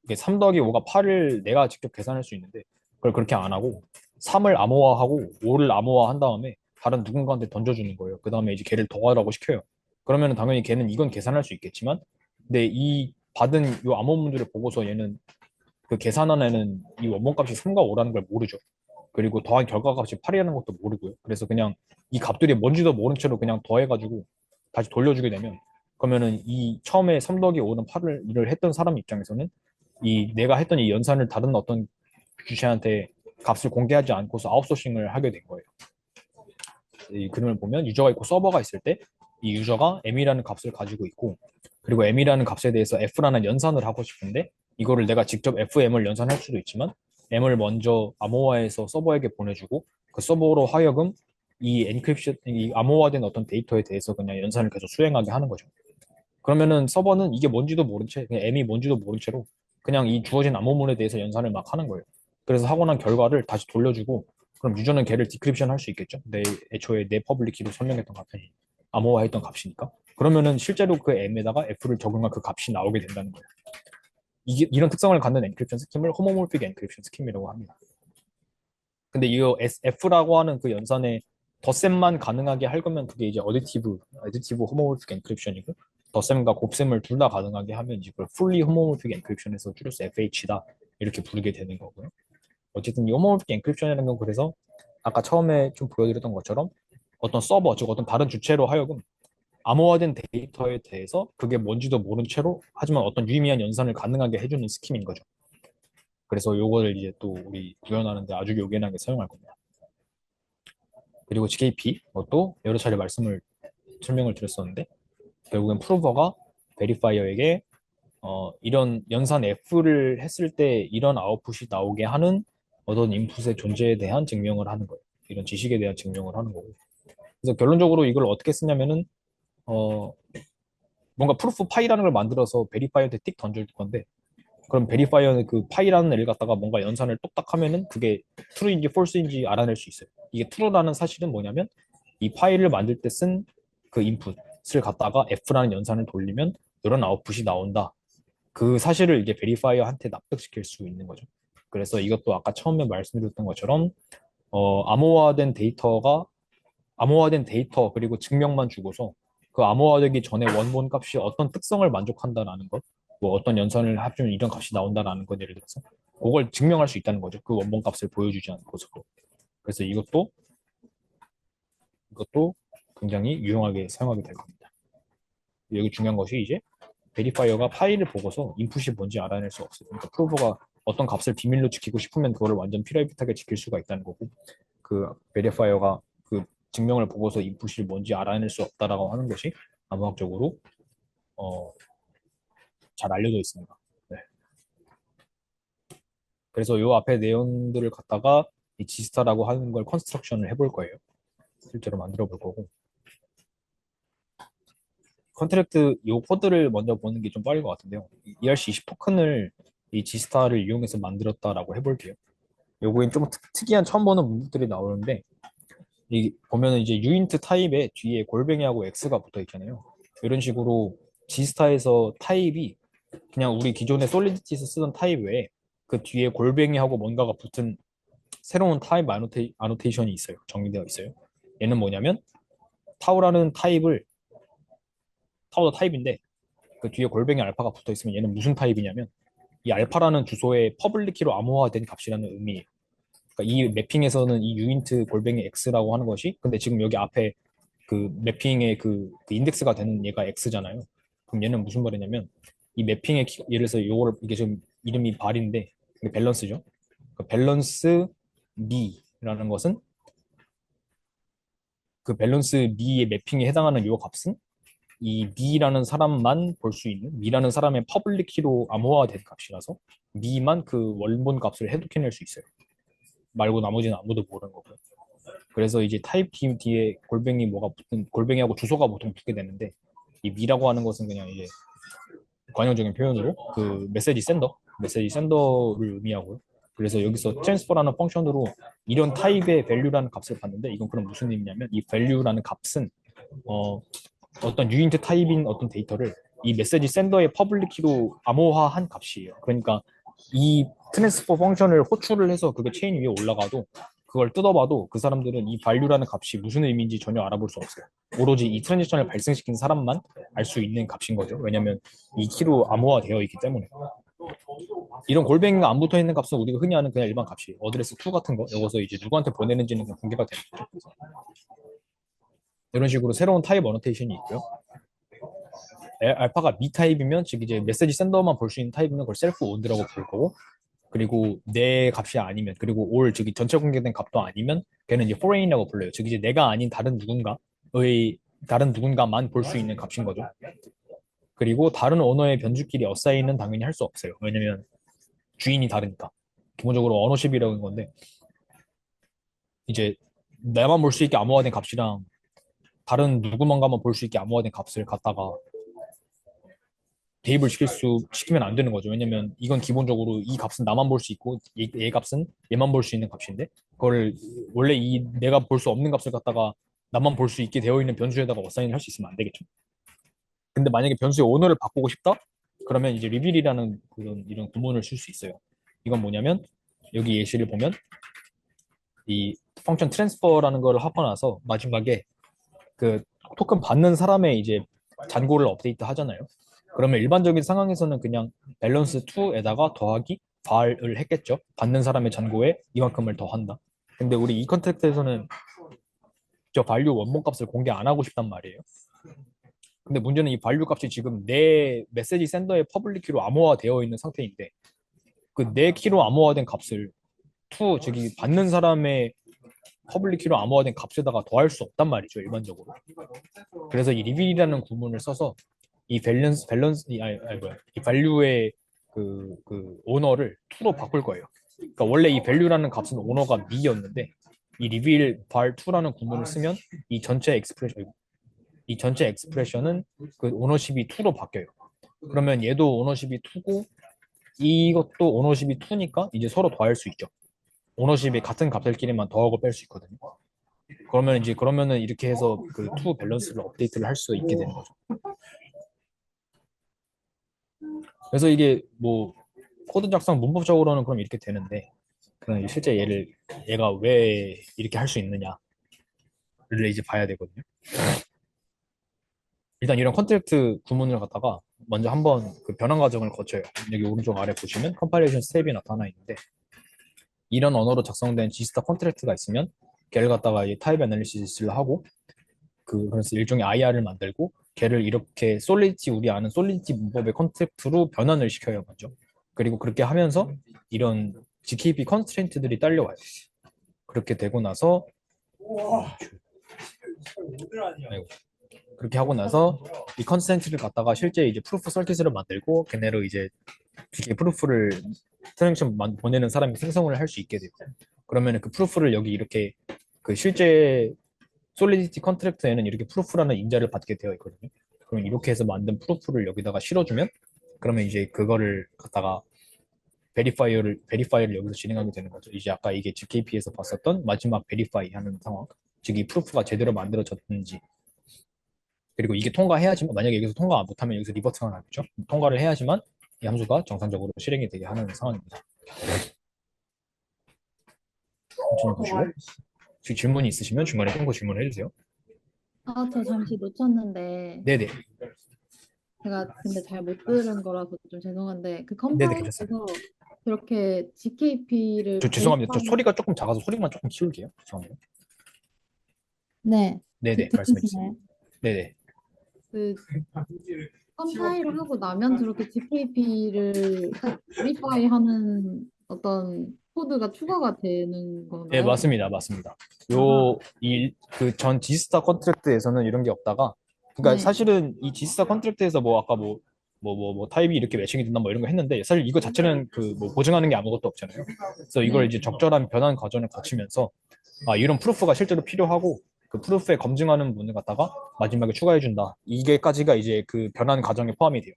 이게 3 더하기 5가 8을 내가 직접 계산할 수 있는데 그걸 그렇게 안 하고 3을 암호화하고 5를 암호화한 다음에 다른 누군가한테 던져주는 거예요. 그 다음에 이제 걔를 더하라고 시켜요. 그러면 당연히 걔는 이건 계산할 수 있겠지만 근데 이 받은 요 암호문들을 보고서 얘는 그 계산한 애는 이 원본값이 3과 5라는 걸 모르죠. 그리고 더한 결과값이 8이라는 것도 모르고요. 그래서 그냥 이 값들이 뭔지도 모른 채로 그냥 더해가지고 다시 돌려주게 되면 그러면은 이 처음에 3 더하기 5는 8을 일을 했던 사람 입장에서는 이 내가 했던 이 연산을 다른 어떤 주체한테 값을 공개하지 않고서 아웃소싱을 하게 된 거예요. 이 그림을 보면 유저가 있고 서버가 있을 때 이 유저가 m이라는 값을 가지고 있고 그리고 m이라는 값에 대해서 f라는 연산을 하고 싶은데 이거를 내가 직접 fm을 연산할 수도 있지만 m을 먼저 암호화해서 서버에게 보내주고 그 서버로 하여금 이 암호화된 어떤 데이터에 대해서 그냥 연산을 계속 수행하게 하는 거죠. 그러면은 서버는 이게 뭔지도 모른 채, 그냥 m이 뭔지도 모른 채로 그냥 이 주어진 암호문에 대해서 연산을 막 하는 거예요. 그래서 하고 난 결과를 다시 돌려주고, 그럼 유저는 걔를 디크립션 할 수 있겠죠. 애초에 내 퍼블릭 키로 설명했던 값이 암호화했던 값이니까. 그러면은 실제로 그 m에다가 f를 적용한 그 값이 나오게 된다는 거예요. 이런 특성을 갖는 엔크립션 스킴을 호모몰픽 엔크립션 스킴이라고 합니다. 근데 이 F라고 하는 그 연산에 덧셈만 가능하게 할 거면 그게 이제 어디티브 호모몰픽 엔크립션이고 덧셈과 곱셈을 둘 다 가능하게 하면 이제 그걸 풀리 호모몰픽 엔크립션에서 줄여서 FH다 이렇게 부르게 되는 거고요. 어쨌든 이 호모몰픽 엔크립션이라는 건 그래서 아까 처음에 좀 보여드렸던 것처럼 어떤 서버, 즉 어떤 다른 주체로 하여금 암호화된 데이터에 대해서 그게 뭔지도 모른 채로 하지만 어떤 유의미한 연산을 가능하게 해주는 스킴인 거죠. 그래서 요거를 이제 또 우리 구현하는데 아주 요긴하게 사용할 겁니다. 그리고 GKP, 또 여러 차례 설명을 드렸었는데 결국엔 프로버가 베리파이어에게 이런 연산 F를 했을 때 이런 아웃풋이 나오게 하는 어떤 인풋의 존재에 대한 증명을 하는 거예요. 이런 지식에 대한 증명을 하는 거고. 그래서 결론적으로 이걸 어떻게 쓰냐면은 어, 뭔가 프루프 파이라는 걸 만들어서 베리파이어한테 띡 던질 건데 그럼 베리파이어는 그 파이라는 애를 갖다가 뭔가 연산을 똑딱 하면은 그게 true인지 false인지 알아낼 수 있어요. 이게 true라는 사실은 뭐냐면 이 파일을 만들 때 쓴 그 인풋을 갖다가 f라는 연산을 돌리면 이런 아웃풋이 나온다. 그 사실을 이제 베리파이어한테 납득시킬 수 있는 거죠. 그래서 이것도 아까 처음에 말씀드렸던 것처럼 암호화된 데이터 그리고 증명만 주고서 그 암호화되기 전에 원본 값이 어떤 특성을 만족한다라는 것, 뭐 어떤 연산을 합치면 이런 값이 나온다라는 것 예를 들어서 그걸 증명할 수 있다는 거죠. 그 원본 값을 보여주지 않고서. 그래서 이것도 것도 굉장히 유용하게 사용하게 될 겁니다. 여기 중요한 것이 이제 베리파이어가 파일을 보고서 인풋이 뭔지 알아낼 수 없어요. 그러니까 프로버가 어떤 값을 비밀로 지키고 싶으면 그거를 완전 프라이빗하게 지킬 수가 있다는 거고, 그 베리파이어가 그 증명을 보고서 인풋이 뭔지 알아낼 수 없다라고 하는 것이 암호학적으로 어, 잘 알려져 있습니다. 네. 그래서 요 앞에 내용들을 갖다가 이 지스타라고 하는 걸 컨스트럭션을 해볼 거예요. 실제로 만들어 볼 거고. 컨트랙트 요 코드를 먼저 보는 게 좀 빠를 것 같은데요. ERC20 토큰을 이 지스타를 이용해서 만들었다라고 해볼게요. 요거엔 좀 특이한 처음 보는 문법들이 나오는데, 이 보면은 이제 유인트 타입에 뒤에 골뱅이하고 X가 붙어 있잖아요. 이런 식으로 지스타에서 타입이 그냥 우리 기존의 솔리디티에서 쓰던 타입 외에 그 뒤에 골뱅이하고 뭔가가 붙은 새로운 타입 아노테이션이 있어요. 정리되어 있어요. 얘는 뭐냐면 타우라는 타입을 타우도 타입인데 그 뒤에 골뱅이 알파가 붙어 있으면 얘는 무슨 타입이냐면 이 알파라는 주소의 퍼블릭 키로 암호화된 값이라는 의미예요. 그러니까 이 매핑에서는 이 유인트 골뱅이 x라고 하는 것이 근데 지금 여기 앞에 그 매핑의 그 인덱스가 되는 얘가 x잖아요. 그럼 얘는 무슨 말이냐면 이 매핑의 예를 들어서 요거를 이게 지금 이름이 발인데 이게 밸런스죠. 그 밸런스 미라는 것은 그 밸런스 미의 매핑에 해당하는 요 값은 이 미라는 사람만 볼 수 있는 미라는 사람의 퍼블릭 키로 암호화된 값이라서 미만 그 원본 값을 해독해낼 수 있어요. 말고 나머지는 아무도 모르는 거고요. 그래서 이제 타입 뒤에 골뱅이 뭐가 붙은 골뱅이하고 주소가 보통 붙게 되는데 이 미라고 하는 것은 그냥 이제 관용적인 표현으로 그 메시지 센더를 의미하고요. 그래서 여기서 트랜스퍼라는 펑션으로 이런 타입의 value라는 값을 봤는데 이건 그럼 무슨 의미냐면 이 value라는 값은 어, 어떤 유인트 타입인 어떤 데이터를 이 메시지 센더의 퍼블릭 키로 암호화한 값이에요. 그러니까 이 트랜스퍼 펑션을 호출을 해서 그게 체인 위에 올라가도 그걸 뜯어봐도 그 사람들은 이 value라는 값이 무슨 의미인지 전혀 알아볼 수 없어요. 오로지 이 트랜지션을 발생시킨 사람만 알 수 있는 값인 거죠. 왜냐하면 이 키로 암호화되어 있기 때문에. 이런 골뱅이가 안 붙어 있는 값은 우리가 흔히 아는 그냥 일반 값이에요. 어드레스 2 같은 거. 여기서 이제 누구한테 보내는지는 공개가 되는 거죠. 이런 식으로 새로운 타입 어노테이션이 있고요. 알파가 미 타입이면 즉 이제 메시지 센더만 볼 수 있는 타입이면 그걸 셀프 온드라고 부를 거고 그리고 내 값이 아니면 그리고 올 즉 전체 공개된 값도 아니면 걔는 이제 foreign이라고 불러요. 즉 이제 내가 아닌 다른 누군가만 볼 수 있는 값인 거죠. 그리고 다른 언어의 변주끼리 어사인은 당연히 할 수 없어요. 왜냐면 주인이 다르니까. 기본적으로 언어십이라는 건데 이제 내만 볼 수 있게 암호화된 값이랑 다른 누구만가만 볼 수 있게 암호화된 값을 갖다가 대입을 시키면 안 되는 거죠. 왜냐면 이건 기본적으로 이 값은 나만 볼 수 있고 얘 값은 얘만 볼 수 있는 값인데 그거를 원래 이 내가 볼 수 없는 값을 갖다가 나만 볼 수 있게 되어 있는 변수에다가 어사인을 할 수 있으면 안 되겠죠. 근데 만약에 변수의 오너를 바꾸고 싶다? 그러면 이제 리빌이라는 그런 이런 구문을 쓸 수 있어요. 이건 뭐냐면 여기 예시를 보면 이 펑션 트랜스퍼라는 거를 하고 나서 마지막에 그 토큰 받는 사람의 이제 잔고를 업데이트 하잖아요. 그러면 일반적인 상황에서는 그냥 밸런스 2에다가 더하기 발을 했겠죠. 받는 사람의 잔고에 이만큼을 더한다. 근데 우리 이 컨텍스트에서는 저 value 원본 값을 공개 안 하고 싶단 말이에요. 근데 문제는 이 value 값이 지금 내 메시지 센더의 퍼블릭 키로 암호화되어 있는 상태인데 그 내 키로 암호화된 값을 즉 이 받는 사람의 퍼블릭 키로 암호화된 값에다가 더할 수 없단 말이죠, 일반적으로. 그래서 이 리빌이라는 구문을 써서 이 뭐야, 이 value의 그 오너를 to로 바꿀 거예요. 그러니까 원래 이 value라는 값은 오너가 mi였는데 이 reveal var 2라는 구문을 쓰면 이 전체 expression은 그 오너십이 2로 바뀌어요. 그러면 얘도 오너십이 2고 이것도 오너십이 2니까 이제 서로 더할 수 있죠. 오너십이 같은 값들끼리만 더하고 뺄 수 있거든요. 그러면은 이렇게 해서 그 투 밸런스를 업데이트를 할 수 있게 되는 거죠. 그래서 이게 뭐 코드 작성 문법적으로는 그럼 이렇게 되는데 그냥 실제 얘가 왜 이렇게 할 수 있느냐를 이제 봐야 되거든요. 일단 이런 컨트랙트 구문을 갖다가 먼저 한번 그 변환 과정을 거쳐요. 여기 오른쪽 아래 보시면 컴파일레이션 스텝이 나타나 있는데 이런 언어로 작성된 지스타 컨트랙트가 있으면 걔를 갖다가 이 타입 애널리시스를 하고 그래서 일종의 IR을 만들고 걔를 이렇게 솔리디티 우리 아는 솔리디티 문법의 컨셉트로 변환을 시켜요 먼저. 그리고 그렇게 하면서 이런 GKP 컨스트레인트들이 딸려와요. 그렇게 되고 나서 아이고, 그렇게 하고 나서 이 컨스트레인트를 갖다가 실제 이제 프루프 서킷을 만들고 걔네로 이제 GK 프루프를 트랜잭션 보내는 사람이 생성을 할 수 있게 되고 그러면 그 프루프를 여기 이렇게 그 실제 솔리디티 컨트랙트에는 이렇게 프루프라는 인자를 받게 되어 있거든요. 그럼 이렇게 해서 만든 프루프를 여기다가 실어주면 그러면 이제 그거를 갖다가 베리파이를 여기서 진행하게 되는 거죠. 이제 아까 이게 GKP에서 봤었던 마지막 베리파이 하는 상황. 즉 이 프루프가 제대로 만들어졌는지 그리고 이게 통과해야지만 만약에 여기서 통과 못하면 여기서 리버트가 나겠죠. 통과를 해야지만 이 함수가 정상적으로 실행이 되게 하는 상황입니다. 천천히 보시고 혹시 질문이 있으시면 중간에 끊고 질문을 해주세요. 아, 저 잠시 놓쳤는데, 네네. 제가 근데 잘 못 들은 거라서 좀 죄송한데, 그 네네, 괜찮습니다. 컴파일에서 그렇게 GKP를 죄송합니다. 저 베리파이, 소리가 조금 작아서 소리만 조금 키울게요. 죄송합니다. 네, 네네, 말씀해 주세요. 들리시나요? 네네. 그 컴파일을 하고 나면 저렇게 GKP를 베리파이 하는 어떤 코드가 추가가 되는 네, 건가요? 맞습니다. 맞습니다. 아, 그 전 지스타 컨트랙트에서는 이런 게 없다가, 그러니까 네, 사실은 이 지스타 컨트랙트에서 뭐 아까 뭐 타입이 이렇게 매칭이 된다 뭐 이런 거 했는데, 사실 이거 자체는 그 뭐 보증하는 게 아무것도 없잖아요. 그래서 이걸 네, 이제 적절한 변환 과정을 거치면서, 이런 프루프가 실제로 필요하고, 그 프루프에 검증하는 부분을 갖다가 마지막에 추가해준다. 이게까지가 이제 그 변환 과정에 포함이 돼요.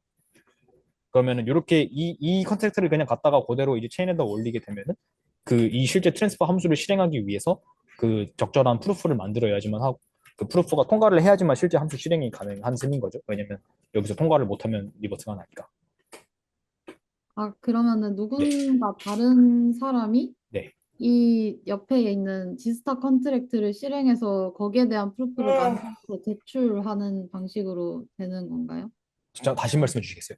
그러면은 이렇게 이 컨트랙트를 그냥 갖다가 그대로 이제 체인에다 올리게 되면은 그 이 실제 트랜스퍼 함수를 실행하기 위해서 그 적절한 프루프를 만들어야지만 하고 그 프루프가 통과를 해야지만 실제 함수 실행이 가능한 셈인 거죠. 왜냐면 여기서 통과를 못하면 리버스가 나니까. 아, 그러면은 네, 누군가 다른 사람이 네. 이 옆에 있는 지스타 컨트랙트를 실행해서 거기에 대한 프루프를 만들어서 제출하는 방식으로 되는 건가요? 진짜 다시 말씀해 주시겠어요?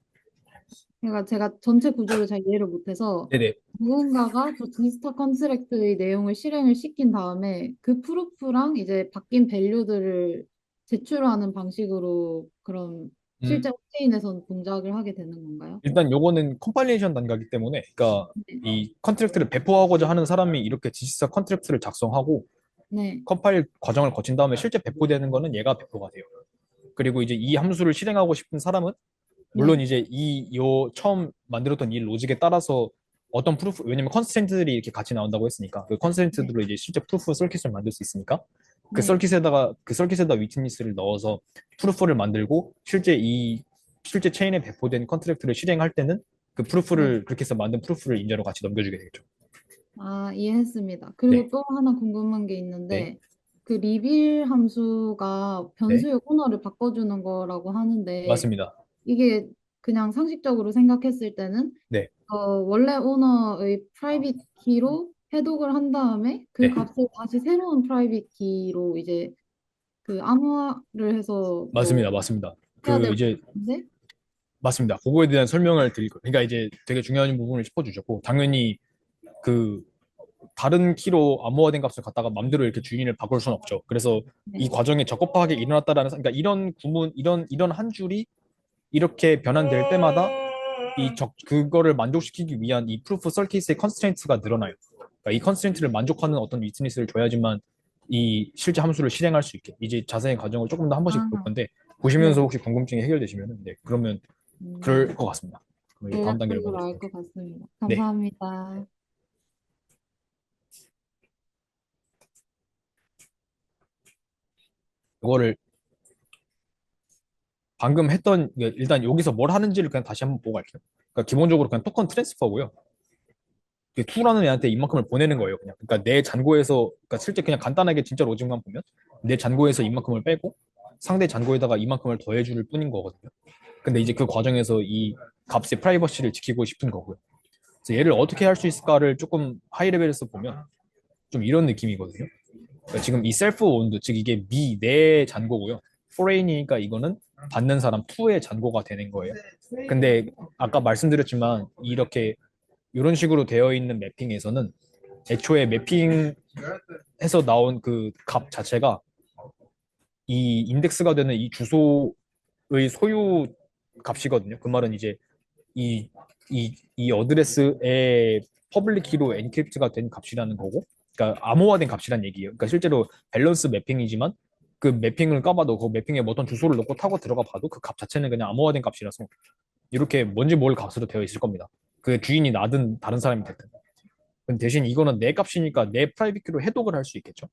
그러니까 제가 전체 구조를 잘 이해를 못해서 네네. 누군가가 저 지스타 컨트랙트의 내용을 실행을 시킨 다음에 그 프루프랑 이제 바뀐 밸류들을 제출하는 방식으로 그럼 음, 실제 업체인에서는 동작을 하게 되는 건가요? 일단 요거는 컴파일레이션 단계이기 때문에, 그러니까 네. 이 컨트랙트를 배포하고자 하는 사람이 이렇게 지시사 컨트랙트를 작성하고 네. 컴파일 과정을 거친 다음에 실제 배포되는 거는 얘가 배포가 돼요. 그리고 이제 이 함수를 실행하고 싶은 사람은 물론 네. 이제 요 처음 만들었던 이 로직에 따라서 어떤 프루프 왜냐면 컨스트레인트들이 이렇게 같이 나온다고 했으니까 그 네. 컨스트레인트들로 이제 실제 프루프 서킷을 만들 수 있으니까 네. 그 서킷에다 위트니스를 넣어서 프루프를 만들고 실제 체인에 배포된 컨트랙트를 실행할 때는 그 네. 프루프를 그렇게 해서 만든 프루프를 인자로 같이 넘겨주게 되겠죠. 아, 이해했습니다. 네, 그리고 또 하나 궁금한 게 네, 있는데, 그 리빌 함수가 네, 변수의 오너를 바꿔주는 거라고 하는데, 맞습니다. 이게 그냥 상식적으로 생각했을 때는, 네, 원래 오너의 프라이빗 키로 해독을 한 다음에 그 네, 값을 다시 새로운 프라이빗 키로 이제 그 암호화를 해서 뭐 맞습니다, 맞습니다. 해야 그 될 것 이제 같은데, 맞습니다. 그거에 대한 설명을 드릴 거예요. 그러니까 이제 되게 중요한 부분을 짚어주셨고, 당연히 그 다른 키로 암호화된 값을 갖다가 맘대로 이렇게 주인을 바꿀 수는 없죠. 그래서 이 네, 과정이 적법하게 일어났다라는, 그러니까 이런 구문, 이런 한 줄이 이렇게 변환될 때마다 그거를 만족시키기 위한 이 프루프 서킷의 컨스트레인트가 늘어나요. 그러니까 이 컨스트레인트를 만족하는 어떤 위트니스를 줘야지만 이 실제 함수를 실행할 수 있게. 이제 자세한 과정을 조금 더 한 번씩 볼 아, 건데, 보시면서 네, 혹시 궁금증이 해결되시면, 네, 그러면 그럴 음, 것 같습니다. 그럼 이제 다음 단계로 대략적으로 알 가보도록 것 할게요. 같습니다. 네, 감사합니다. 이거를 방금 했던 일단 여기서 뭘 하는지를 그냥 다시 한번 보고 갈게요. 그러니까 기본적으로 그냥 토큰 트랜스퍼고요. 투라는 애한테 이만큼을 보내는 거예요. 그냥 그러니까 내 잔고에서 그러니까 실제 그냥 간단하게 진짜 로직만 보면 내 잔고에서 이만큼을 빼고 상대 잔고에다가 이만큼을 더해줄 뿐인 거거든요. 근데 이제 그 과정에서 이 값의 프라이버시를 지키고 싶은 거고요. 그래서 얘를 어떻게 할 수 있을까를 조금 하이 레벨에서 보면 좀 이런 느낌이거든요. 그러니까 지금 이 셀프 온드 즉 이게 내 잔고고요. 포레인이니까 이거는 받는 사람 투의 잔고가 되는 거예요. 근데 아까 말씀드렸지만 이렇게 이런 식으로 되어 있는 매핑에서는 애초에 매핑해서 나온 그 값 자체가 이 인덱스가 되는 이 주소의 소유 값이거든요. 그 말은 이제 이 어드레스의 퍼블릭 키로 엔크립트가 된 값이라는 거고, 그러니까 암호화된 값이란 얘기예요. 그러니까 실제로 밸런스 매핑이지만 그 매핑을 까봐도 그 매핑에 뭐 어떤 주소를 넣고 타고 들어가 봐도 그 값 자체는 그냥 암호화된 값이라서 이렇게 뭔지 모를 값으로 되어 있을 겁니다. 그 주인이 나든 다른 사람이 됐든. 근데 대신 이거는 내 값이니까 내 프라이빗 키로 해독을 할 수 있겠죠.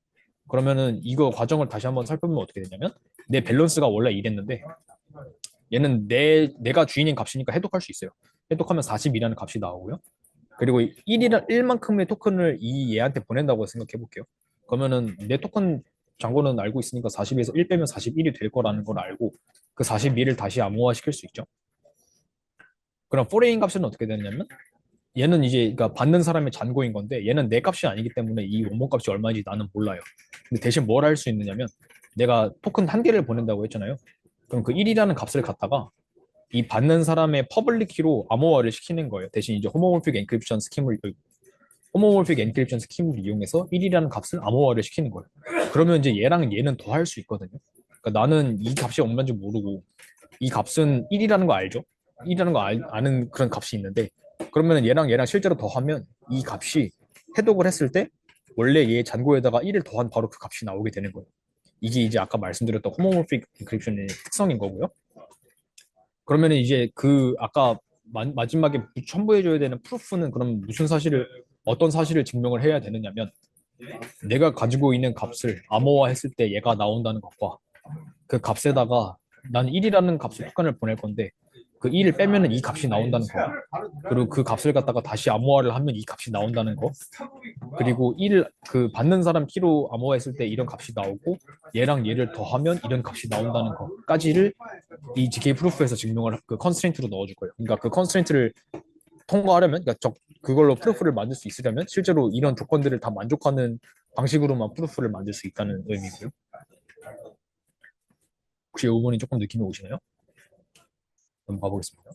그러면은 이거 과정을 다시 한번 살펴보면 어떻게 되냐면 내 밸런스가 원래 이랬는데 얘는 내가 주인인 값이니까 해독할 수 있어요. 해독하면 42라는 값이 나오고요. 그리고 1만큼의 토큰을 이 얘한테 보낸다고 생각해 볼게요. 그러면은 내 토큰 잔고는 알고 있으니까 40에서 1 빼면 41이 될 거라는 걸 알고 그 42를 다시 암호화 시킬 수 있죠. 그럼 포레인 값은 어떻게 되냐면 얘는 이제 그러니까 받는 사람의 잔고인 건데 얘는 내 값이 아니기 때문에 이 원본 값이 얼마인지 나는 몰라요. 근데 대신 뭘 할 수 있느냐면 내가 토큰 한 개를 보낸다고 했잖아요. 그럼 그 1이라는 값을 갖다가 이 받는 사람의 퍼블릭 키로 암호화를 시키는 거예요. 대신 이제 호모몰픽 엔크립션 스킴을 이용해서 1이라는 값을 암호화를 시키는 거예요. 그러면 이제 얘랑 얘는 더 할 수 있거든요. 그러니까 나는 이 값이 얼마인지 모르고 이 값은 1이라는 거 알죠? 1이라는 거 아는 그런 값이 있는데 그러면 얘랑 실제로 더하면 이 값이 해독을 했을 때 원래 얘 잔고에다가 1을 더한 바로 그 값이 나오게 되는 거예요. 이게 이제 아까 말씀드렸던 호모몰픽 인크립션의 특성인 거고요. 그러면 이제 그 아까 마지막에 첨부해줘야 되는 프루프는 그럼 무슨 사실을 어떤 사실을 증명을 해야 되느냐면 내가 가지고 있는 값을 암호화했을 때 얘가 나온다는 것과 그 값에다가 난 1이라는 값을 토큰을 보낼 건데 그 1을 빼면은 이 값이 나온다는 거 그리고 그 값을 갖다가 다시 암호화를 하면 이 값이 나온다는 거 그리고 1을 그 받는 사람 키로 암호화했을 때 이런 값이 나오고 얘랑 얘를 더하면 이런 값이 나온다는 거까지를 이 GK 프루프에서 증명을 그 컨스트레인트로 넣어줄 거예요. 그러니까 그 컨스트레인트를 통과하려면 그러니까 그걸로 프루프를 만들 수 있으려면 실제로 이런 조건들을 다 만족하는 방식으로만 프루프를 만들 수 있다는 의미고요. 혹시 이 부분이 조금 느낌이 오시나요? 한번 봐보겠습니다.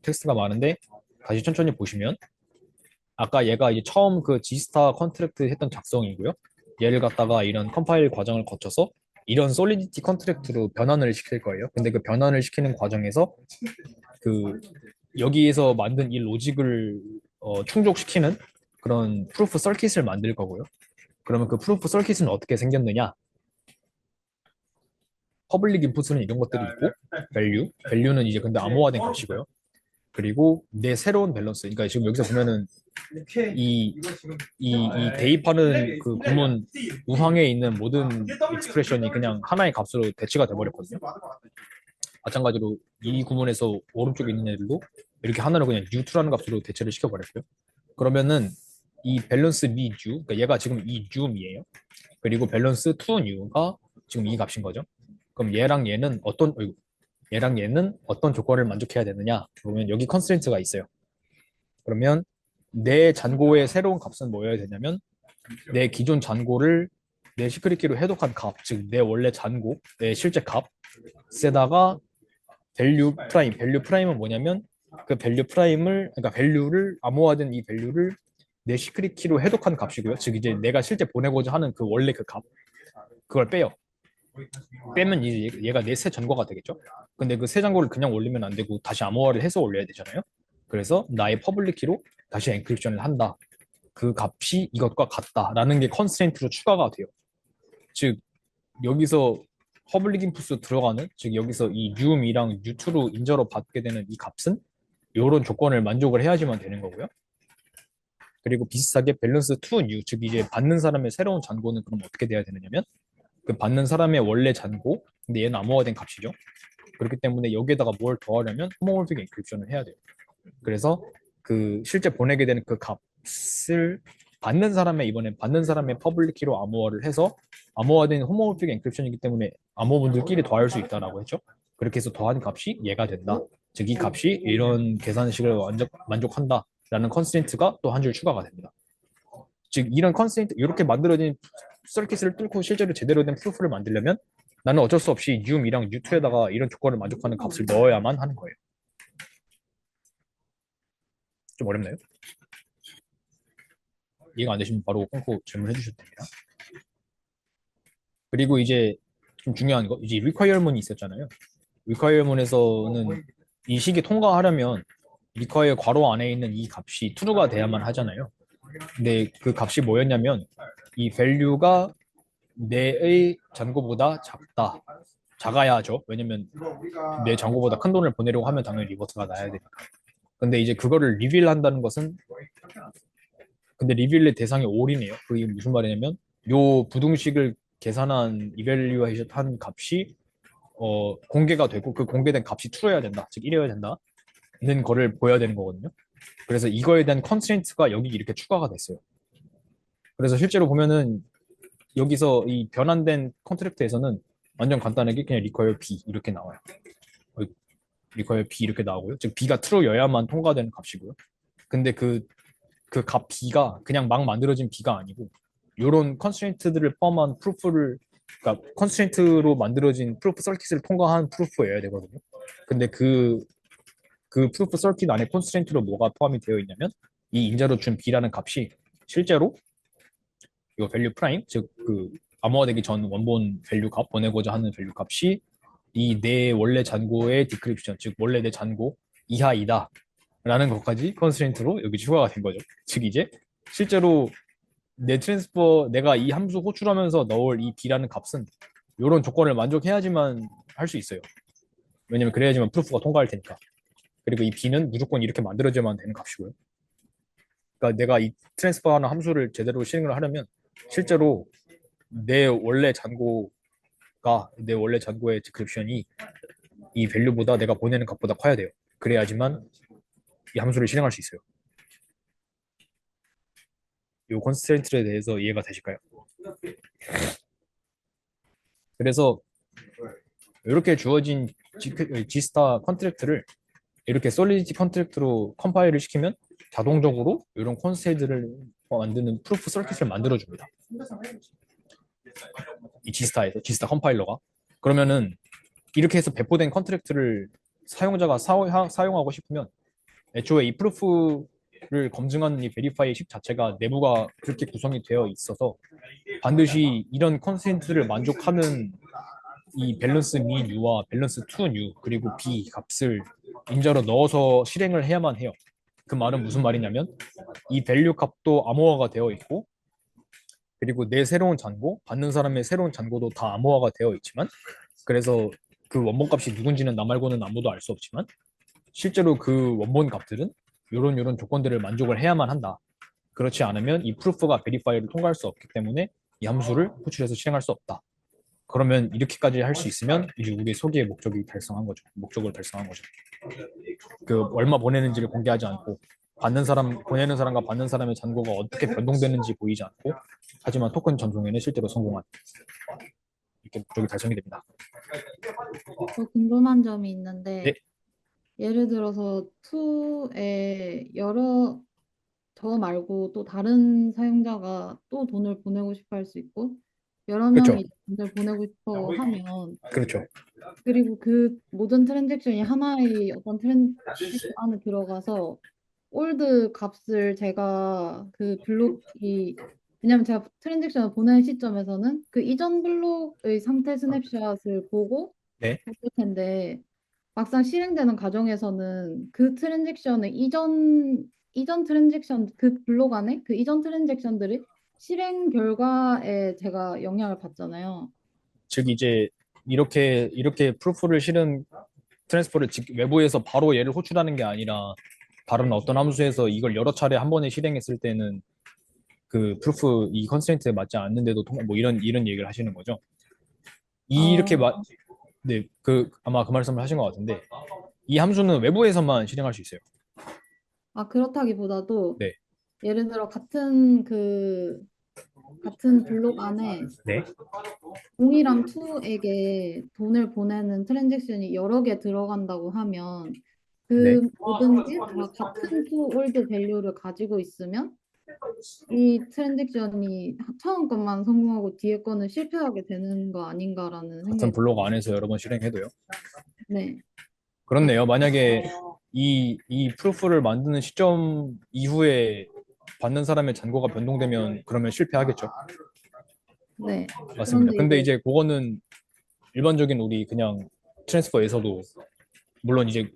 텍스트가 많은데 다시 천천히 보시면 아까 얘가 이제 처음 그 G스타 컨트랙트 했던 작성이고요. 얘를 갖다가 이런 컴파일 과정을 거쳐서 이런 솔리디티 컨트랙트로 변환을 시킬 거예요. 근데 그 변환을 시키는 과정에서 그 여기에서 만든 이 로직을 충족시키는 그런 프루프 서킷을 만들 거고요. 그러면 그 프루프 서킷은 어떻게 생겼느냐? 퍼블릭 인풋은 이런 것들이 있고 밸류는 이제 근데 암호화된 값이고요. 그리고 내 새로운 밸런스. 그러니까 지금 여기서 보면은 이, 이 대입하는 그 구문 우항에 있는 모든 익스프레션이 그냥 하나의 값으로 대치가 돼버렸거든요. 마찬가지로 이 구문에서 오른쪽에 있는 애들도 이렇게 하나로 그냥 u2라는 값으로 대체를 시켜버렸고요. 그러면은 이 밸런스 미 u, 그러니까 얘가 지금 이 u음이에요. 그리고 밸런스 2new가 지금 이 값인 거죠. 그럼 얘랑 얘는 어떤 조건을 만족해야 되느냐? 그러면 여기 컨스트레인트가 있어요. 그러면 내 잔고의 새로운 값은 뭐여야 되냐면 내 기존 잔고를 내 시크릿 키로 해독한 값, 즉 내 원래 잔고, 내 실제 값에다가 밸류 프라임은 뭐냐면 그 밸류 프라임을 그러니까 밸류를 암호화된 이 밸류를 내 시크릿 키로 해독한 값이고요. 즉 이제 내가 실제 보내고자 하는 그 원래 그 값, 그걸 빼요. 빼면 이제 얘가 내 새 잔고가 되겠죠. 근데 그 새 잔고를 그냥 올리면 안 되고 다시 암호화를 해서 올려야 되잖아요. 그래서 나의 퍼블릭 키로 다시 엔크립션을 한다. 그 값이 이것과 같다라는 게 컨스트레인트로 추가가 돼요. 즉 여기서 퍼블릭 인풋으로 들어가는 즉 여기서 이 u1이랑 u2로 인저로 받게 되는 이 값은 이런 조건을 만족을 해야지만 되는 거고요. 그리고 비슷하게 밸런스 2new 즉 이제 받는 사람의 새로운 잔고는 그럼 어떻게 돼야 되느냐면 그 받는 사람의 원래 잔고 근데 얘는 암호화된 값이죠. 그렇기 때문에 여기에다가 뭘 더하려면 호모몰픽 엔크립션을 해야 돼요. 그래서 그 실제 보내게 되는 그 값을 받는 사람의 퍼블릭 키로 암호화를 해서 암호화된 호모몰픽 엔크립션이기 때문에 암호분들끼리 더할 수 있다라고 했죠. 그렇게 해서 더한 값이 얘가 된다. 즉 이 값이 이런 계산식을 만족한다라는 컨스트레인트가 또 한 줄 추가가 됩니다. 즉 이런 컨스트레인트 이렇게 만들어진 서킷을 뚫고 실제로 제대로 된 프루프를 만들려면 나는 어쩔 수 없이 u1이랑 u2에다가 이런 조건을 만족하는 값을 넣어야만 하는 거예요. 좀 어렵나요? 이해가 안 되시면 바로 끊고 질문해 주셔도 됩니다. 그리고 이제 좀 중요한 거, 이제 requirement이 있었잖아요. requirement에서는 이 식이 통과하려면 require 괄호 안에 있는 이 값이 true가 돼야만 하잖아요. 근데 그 값이 뭐였냐면 이 value가 내의 잔고보다 작다. 작아야 하죠. 왜냐면 내 잔고보다 큰 돈을 보내려고 하면 당연히 리버스가 나야 되니까. 근데 이제 그거를 리빌 한다는 것은 근데 리빌의 대상이 all이네요. 그게 무슨 말이냐면 요 부등식을 계산한 이벨리에이션 한 값이 공개가 되고 그 공개된 값이 true여야 된다. 즉 이래야 된다는 거를 보여야 되는 거거든요. 그래서 이거에 대한 컨스트레인트가 여기 이렇게 추가가 됐어요. 그래서 실제로 보면은 여기서 이 변환된 컨트랙트에서는 완전 간단하게 그냥 require B 이렇게 나와요. require B 이렇게 나오고요. 즉 B가 true여야만 통과되는 값이고요. 근데 그 값 B가 그냥 막 만들어진 B가 아니고 이런 컨스트레인트들을 포함한 프루프를 그러니까 컨스트레인트로 만들어진 프루프 서킷을 통과한 프루프여야 되거든요. 근데 그 프루프 서킷 안에 컨스트레인트로 뭐가 포함이 되어 있냐면 이 인자로 준 B라는 값이 실제로 이거 밸류 프라임 즉 그 암호화되기 전 원본 밸류 값 보내고자 하는 밸류 값이 이 내 원래 잔고의 디크립션 즉 원래 내 잔고 이하이다 라는 것까지 컨스트레인트로 여기 추가가 된 거죠. 즉 이제 실제로 내 트랜스퍼 내가 이 함수 호출하면서 넣을 이 b라는 값은 이런 조건을 만족해야지만 할 수 있어요. 왜냐면 그래야지만 프루프가 통과할 테니까. 그리고 이 b는 무조건 이렇게 만들어져야만 되는 값이고요. 그러니까 내가 이 트랜스퍼하는 함수를 제대로 실행을 하려면 실제로 내 원래 잔고의 디크립션이 이 밸류보다 내가 보내는 값보다 커야 돼요. 그래야지만 이 함수를 실행할 수 있어요. 이 컨스트레인트에 대해서 이해가 되실까요? 그래서 이렇게 주어진 G스타 컨트랙트를 이렇게 솔리디티 컨트랙트로 컴파일을 시키면 자동적으로 이런 컨스트레인트를 만드는 프루프 서킷을 만들어줍니다. 이 G스타에서 G스타 컴파일러가 그러면은 이렇게 해서 배포된 컨트랙트를 사용자가 사용하고 싶으면 애초에 이 프루프를 검증하는 이 베리파이 식 자체가 내부가 그렇게 구성이 되어 있어서 반드시 이런 컨스트레인트를 만족하는 이 밸런스 민 U와 밸런스 투 U 그리고 B 값을 인자로 넣어서 실행을 해야만 해요. 그 말은 무슨 말이냐면 이 밸류 값도 암호화가 되어 있고 그리고 내 새로운 잔고, 받는 사람의 새로운 잔고도 다 암호화가 되어 있지만 그래서 그 원본 값이 누군지는 나 말고는 아무도 알 수 없지만 실제로 그 원본 값들은 이런 조건들을 만족을 해야만 한다. 그렇지 않으면 이 프루프가 베리파이를 통과할 수 없기 때문에 이 함수를 호출해서 실행할 수 없다. 그러면 이렇게까지 할 수 있으면 이제 우리의 소기의 목적이 달성한 거죠. 목적을 달성한 거죠. 그 얼마 보내는지를 공개하지 않고 받는 사람 보내는 사람과 받는 사람의 잔고가 어떻게 변동되는지 보이지 않고 하지만 토큰 전송에는 실제로 성공한 이렇게 목적이 달성이 됩니다. 저 궁금한 점이 네, 있는데, 예를 들어서 2에 저 말고 또 다른 사용자가 또 돈을 보내고 싶어 할 수 있고, 여러 그렇죠, 명이 돈을 보내고 싶어 하면, 그렇죠, 그리고 그 모든 트랜잭션이 하나의 어떤 트랜잭션 안에 들어가서 올드 값을 제가 그 블록이 왜냐면 제가 트랜잭션을 보낸 시점에서는 그 이전 블록의 상태 스냅샷을 보고 네, 했을 텐데 막상 실행되는 과정에서는 그 트랜잭션의 이전 트랜잭션 그 블록 안에 그 이전 트랜잭션들이 실행 결과에 제가 영향을 받잖아요. 즉 이제 이렇게 프루프를 실은 트랜스퍼를 외부에서 바로 얘를 호출하는 게 아니라 다른 어떤 함수에서 이걸 여러 차례 한 번에 실행했을 때는 그 프루프 이 컨스트레인트에 맞지 않는데도 뭐 이런 얘기를 하시는 거죠. 이렇게 어, 네, 아마 그 말씀을 하신 것 같은데 이 함수는 외부에서만 실행할 수 있어요. 그렇다기보다도 네, 예를 들어 같은 블록 안에 네, 동일함 2에게 돈을 보내는 트랜잭션이 여러 개 들어간다고 하면 네. 그 모든 게 다 같은 투 올드 밸류를 가지고 있으면 이 트랜잭션이 처음 것만 성공하고 뒤에 거는 실패하게 되는 거 아닌가라는 같은 생각이 블록 안에서 여러 번 실행해도요. 네. 그렇네요. 만약에 이 프루프를 만드는 시점 이후에 받는 사람의 잔고가 변동되면 그러면 실패하겠죠. 네. 맞습니다. 그런데 근데 이제 이제 그거는 일반적인 우리 그냥 트랜스퍼에서도 물론 이제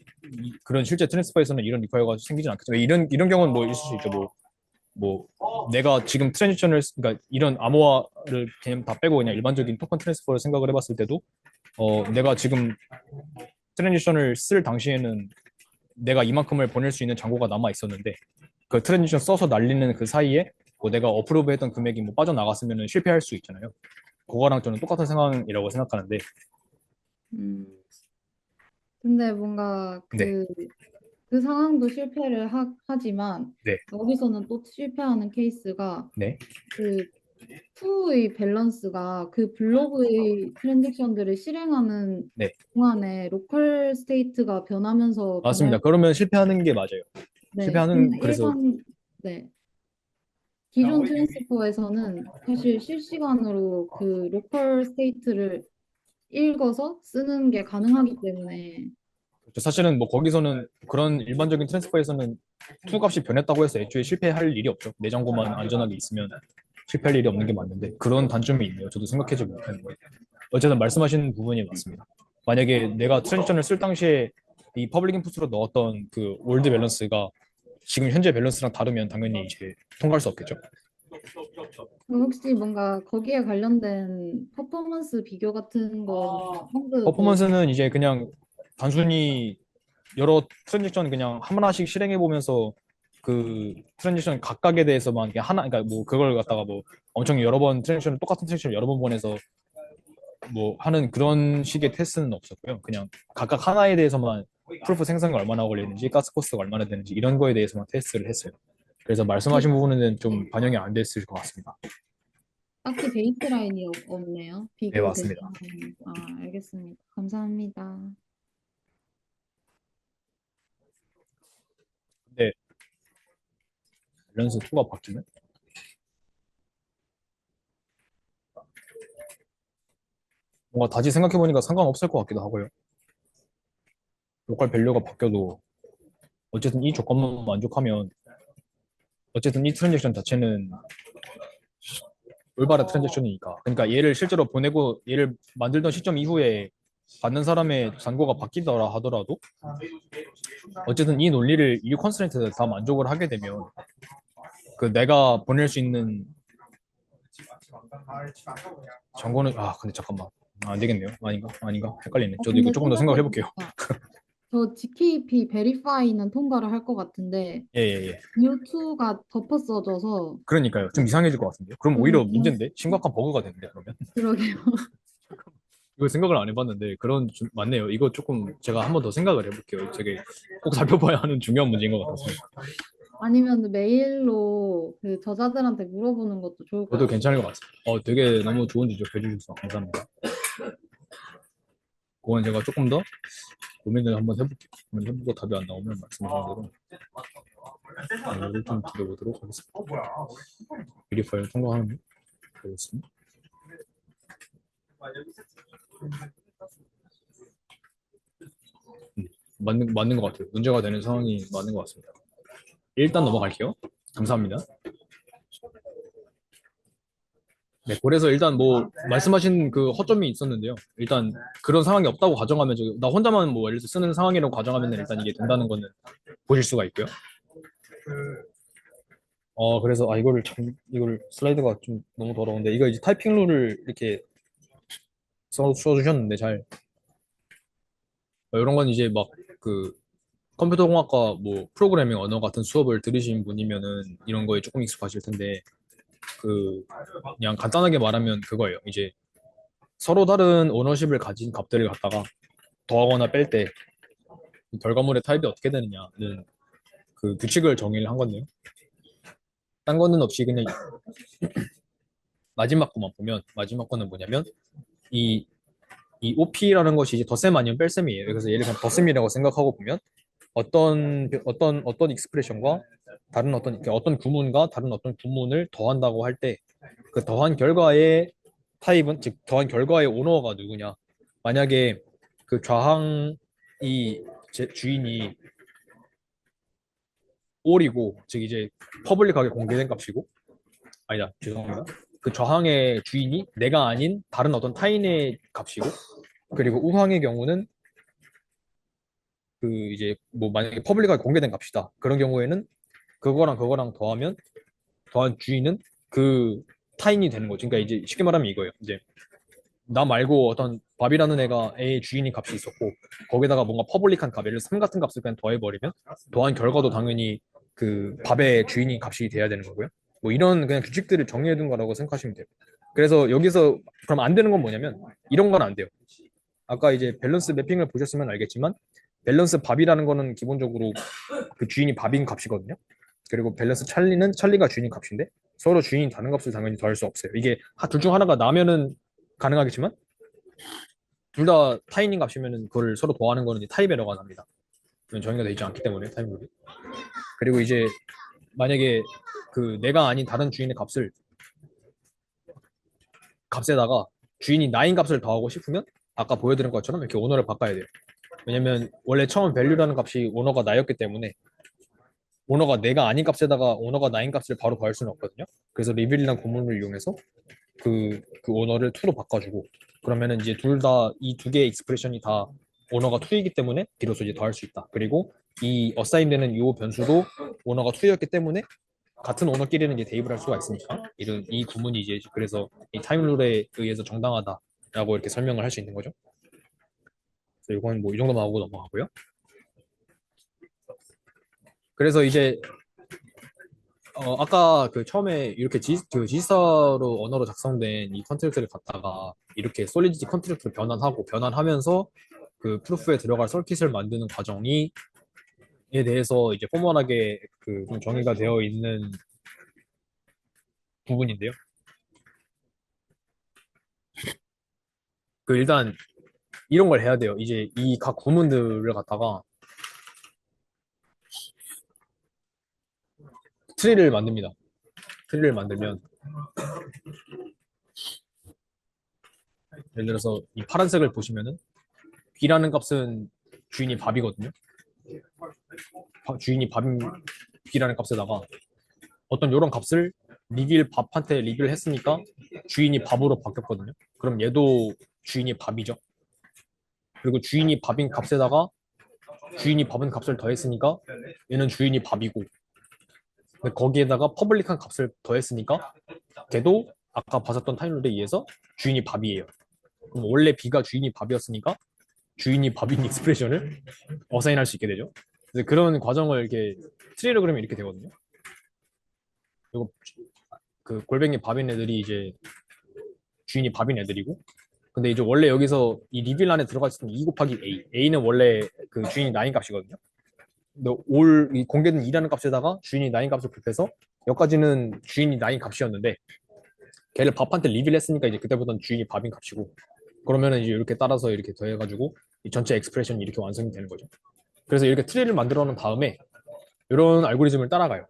그런 실제 트랜스퍼에서는 이런 리퀘어가 생기진 않겠지만 이런 경우는 뭐 있을 수 있죠. 뭐 내가 지금 트랜지션을 그러니까 이런 암호화를 그냥 다 빼고 그냥 일반적인 토큰 트랜스퍼를 생각을 해봤을 때도 내가 지금 트랜지션을 쓸 당시에는 내가 이만큼을 보낼 수 있는 잔고가 남아 있었는데 그 트랜지션 써서 날리는 그 사이에 뭐 내가 어프로브 했던 금액이 뭐 빠져나갔으면 실패할 수 있잖아요. 그거랑 저는 똑같은 상황이라고 생각하는데 음, 근데 뭔가 네, 그 상황도 실패를 하지만 네, 여기서는 또 실패하는 케이스가 네, 그 푸의 밸런스가 그 블로그의 트랜잭션들을 실행하는 네. 동안에 로컬 스테이트가 변하면서 변할. 맞습니다. 그러면 실패하는 게 맞아요. 네. 실패하는 근데 그래서 네. 기존 트랜스퍼에서는 사실 실시간으로 그 로컬 스테이트를 읽어서 쓰는 게 가능하기 때문에. 사실은 뭐 거기서는 그런 일반적인 트랜스퍼에서는 투 값이 변했다고 해서 애초에 실패할 일이 없죠. 내장고만 안전하게 있으면 실패할 일이 없는 게 맞는데 그런 단점이 있네요. 저도 생각하지 못했는데 어쨌든 말씀하신 부분이 맞습니다. 만약에 내가 트랜지션을 쓸 당시에 이 퍼블릭 인풋으로 넣었던 그 올드 밸런스가 지금 현재 밸런스랑 다르면 당연히 이제 통과할 수 없겠죠. 그럼 혹시 뭔가 거기에 관련된 퍼포먼스 비교 같은 거는 언급 뭐. 퍼포먼스는 이제 그냥 단순히 여러 트랜지션 그냥 하나씩 실행해 보면서 그 트랜지션 각각에 대해서만 그냥 하나 그러니까 뭐 그걸 갖다가 뭐 엄청 여러 번 트랜지션을 똑같은 트랜지션을 여러 번 보내서 뭐 하는 그런 식의 테스트는 없었고요. 그냥 각각 하나에 대해서만 프루프 생성이 얼마나 걸리는지 가스 코스가 얼마나 되는지 이런 거에 대해서만 테스트를 했어요. 그래서 말씀하신 부분은 좀 반영이 안 됐을 것 같습니다. 딱히 베이스라인이 없네요. 네, 비교 맞습니다. 대상은. 아, 알겠습니다. 감사합니다. 근데 밸런스 2가 바뀌면 뭔가 다시 생각해 보니까 상관없을 것 같기도 하고요. 로컬 밸류가 바뀌어도 어쨌든 이 조건만 만족하면 어쨌든 이 트랜잭션 자체는 올바른 트랜잭션이니까. 그러니까 얘를 실제로 보내고 얘를 만들던 시점 이후에 받는 사람의 잔고가 바뀌더라 하더라도 어쨌든 이 논리를 이 컨스트레인트에 다 만족을 하게 되면 그 내가 보낼 수 있는 잔고는 근데 잠깐만 안 되겠네요. 아닌가 헷갈리네. 저도 이거 근데 조금 더 생각을 해볼게요. 생각해보니까 저 GKP 베리파이는 통과를 할 것 같은데 예예예. U2가 덮어 써져서. 그러니까요. 좀 이상해질 것 같은데요. 그럼 오히려 문제인데 심각한 버그가 되는데 그러면 그러게요. 이거 생각을 안 해봤는데 맞네요. 이거 조금 제가 한 번 더 생각을 해볼게요. 되게 꼭 살펴봐야 하는 중요한 문제인 것 같아서. 아니면 메일로 그 저자들한테 물어보는 것도 좋을 것 그것도 같아요. 괜찮을 것 같습니다. 되게 너무 좋은 지적해 주셔서 감사합니다. 그건 제가 조금 더 고민을 한번 해볼게요. 고민을 해보고 답이 안 나오면 말씀하신 대로 이거를 좀 기대보도록 하겠습니다. 베리파이를 통과하는 되겠습니다. 맞는 것 같아요. 문제가 되는 상황이 맞는 것 같습니다. 일단 넘어갈게요. 감사합니다. 네, 그래서 일단 뭐 말씀하신 그 허점이 있었는데요. 일단 그런 상황이 없다고 가정하면 나 혼자만 뭐 예를 들어 쓰는 상황이라고 가정하면 일단 이게 된다는 거는 보실 수가 있고요. 그래서 이걸 슬라이드가 좀 너무 더러운데 이거 이제 타이핑 룰을 이렇게 써주셨는데 잘 이런 건 이제 막 그 컴퓨터 공학과 뭐 프로그래밍 언어 같은 수업을 들으신 분이면은 이런 거에 조금 익숙하실 텐데 그 그냥 간단하게 말하면 그거예요. 이제 서로 다른 오너십을 가진 값들을 갖다가 더하거나 뺄 때 결과물의 타입이 어떻게 되느냐는 그 규칙을 정의를 한 건데요. 딴 거는 없이 그냥 마지막 거만 보면 마지막 거는 뭐냐면 이, 이 OP라는 것이 이제 덧셈 아니면 뺄셈이에요. 그래서 예를 들면 덧셈이라고 생각하고 보면 어떤 익스프레션과 다른 어떤 구문과 다른 어떤 구문을 더한다고 할 때 그 더한 결과의 타입은 즉 더한 결과의 오너가 누구냐? 만약에 그 좌항이 주인이 all이고 즉 이제 퍼블릭하게 공개된 값이고 아니다 죄송합니다 그 저항의 주인이 내가 아닌 다른 어떤 타인의 값이고, 그리고 우항의 경우는 그 이제 뭐 만약에 퍼블릭하게 공개된 값이다. 그런 경우에는 그거랑 더하면 더한 주인은 그 타인이 되는 거죠. 그러니까 이제 쉽게 말하면 이거예요. 이제 나 말고 어떤 밥이라는 애가 A의 주인인 값이 있었고 거기다가 뭔가 퍼블릭한 값, 예를 들어 3 같은 값을 그냥 더해버리면 더한 결과도 당연히 그 밥의 주인인 값이 돼야 되는 거고요. 뭐 이런 그냥 규칙들을 정리해둔 거라고 생각하시면 돼요. 그래서 여기서 그럼 안 되는 건 뭐냐면 이런 건 안 돼요. 아까 이제 밸런스 매핑을 보셨으면 알겠지만 밸런스 밥이라는 거는 기본적으로 그 주인이 밥인 값이거든요. 그리고 밸런스 찰리는 찰리가 주인인 값인데 서로 주인이 다른 값을 당연히 더할 수 없어요. 이게 둘 중 하나가 나면은 가능하겠지만 둘 다 타인인 값이면은 그걸 서로 더하는 거는 이제 타입 에러가 납니다. 정의가 되어 있지 않기 때문에 타입 룰이. 그리고 이제 만약에 그 내가 아닌 다른 주인의 값에다가 주인이 나인 값을 더하고 싶으면 아까 보여드린 것처럼 이렇게 오너를 바꿔야 돼요. 왜냐면 원래 처음 밸류라는 값이 오너가 나였기 때문에 오너가 내가 아닌 값에다가 오너가 나인 값을 바로 더할 수는 없거든요. 그래서 리빌이라는 구문을 이용해서 그 오너를 2로 바꿔주고 그러면은 이제 둘 다 이 두 개의 익스프레션이 다 오너가 2이기 때문에 비로소 이제 더할 수 있다. 그리고 이 어사인되는 이 변수도 오너가 2였기 때문에 같은 오너끼리는 이제 대입을 할 수가 있으니까 이런 이 구문이 이제 그래서 이 타임룰에 의해서 정당하다라고 이렇게 설명을 할 수 있는 거죠. 그래서 이건 뭐 이 정도만 하고 넘어가고요. 그래서 이제 아까 그 처음에 이렇게 지스타로 언어로 작성된 이 컨트랙트를 갖다가 이렇게 솔리디티 컨트랙트로 변환하면서 그 프루프에 들어갈 서킷을 만드는 과정이 에 대해서 이제 포멀하게 그 좀 정의가 되어 있는 부분인데요. 그 일단 이런 걸 해야 돼요. 이제 이 각 구문들을 갖다가 트리를 만듭니다. 트리를 만들면 예를 들어서 이 파란색을 보시면은 B라는 값은 주인이 밥이거든요. 주인이 밥인 B라는 값에다가 어떤 요런 값을 밥한테 리빌 했으니까 주인이 밥으로 바뀌었거든요. 그럼 얘도 주인이 밥이죠. 그리고 주인이 밥인 값에다가 주인이 밥은 값을 더했으니까 얘는 주인이 밥이고 근데 거기에다가 퍼블릭한 값을 더했으니까 걔도 아까 봤었던 타임룰에 의해서 주인이 밥이에요. 그럼 원래 B가 주인이 밥이었으니까 주인이 밥인 익스프레션을 어사인할 수 있게 되죠. 그래서 그런 과정을 이렇게 트리로 그리면 이렇게 되거든요. 그리고 그 골뱅이 밥인 애들이 이제 주인이 밥인 애들이고 근데 이제 원래 여기서 이 리빌 안에 들어가 있었던 2 곱하기 A A는 원래 그 주인이 나인 값이거든요. 근데 이 공개된 2라는 값에다가 주인이 나인 값을 곱해서 여기까지는 주인이 나인 값이었는데 걔를 밥한테 리빌 했으니까 이제 그때부터는 주인이 밥인 값이고 그러면은 이제 이렇게 따라서 이렇게 더해가지고 이 전체 익스프레션이 이렇게 완성이 되는 거죠. 그래서 이렇게 트리를 만들어 놓은 다음에 이런 알고리즘을 따라가요.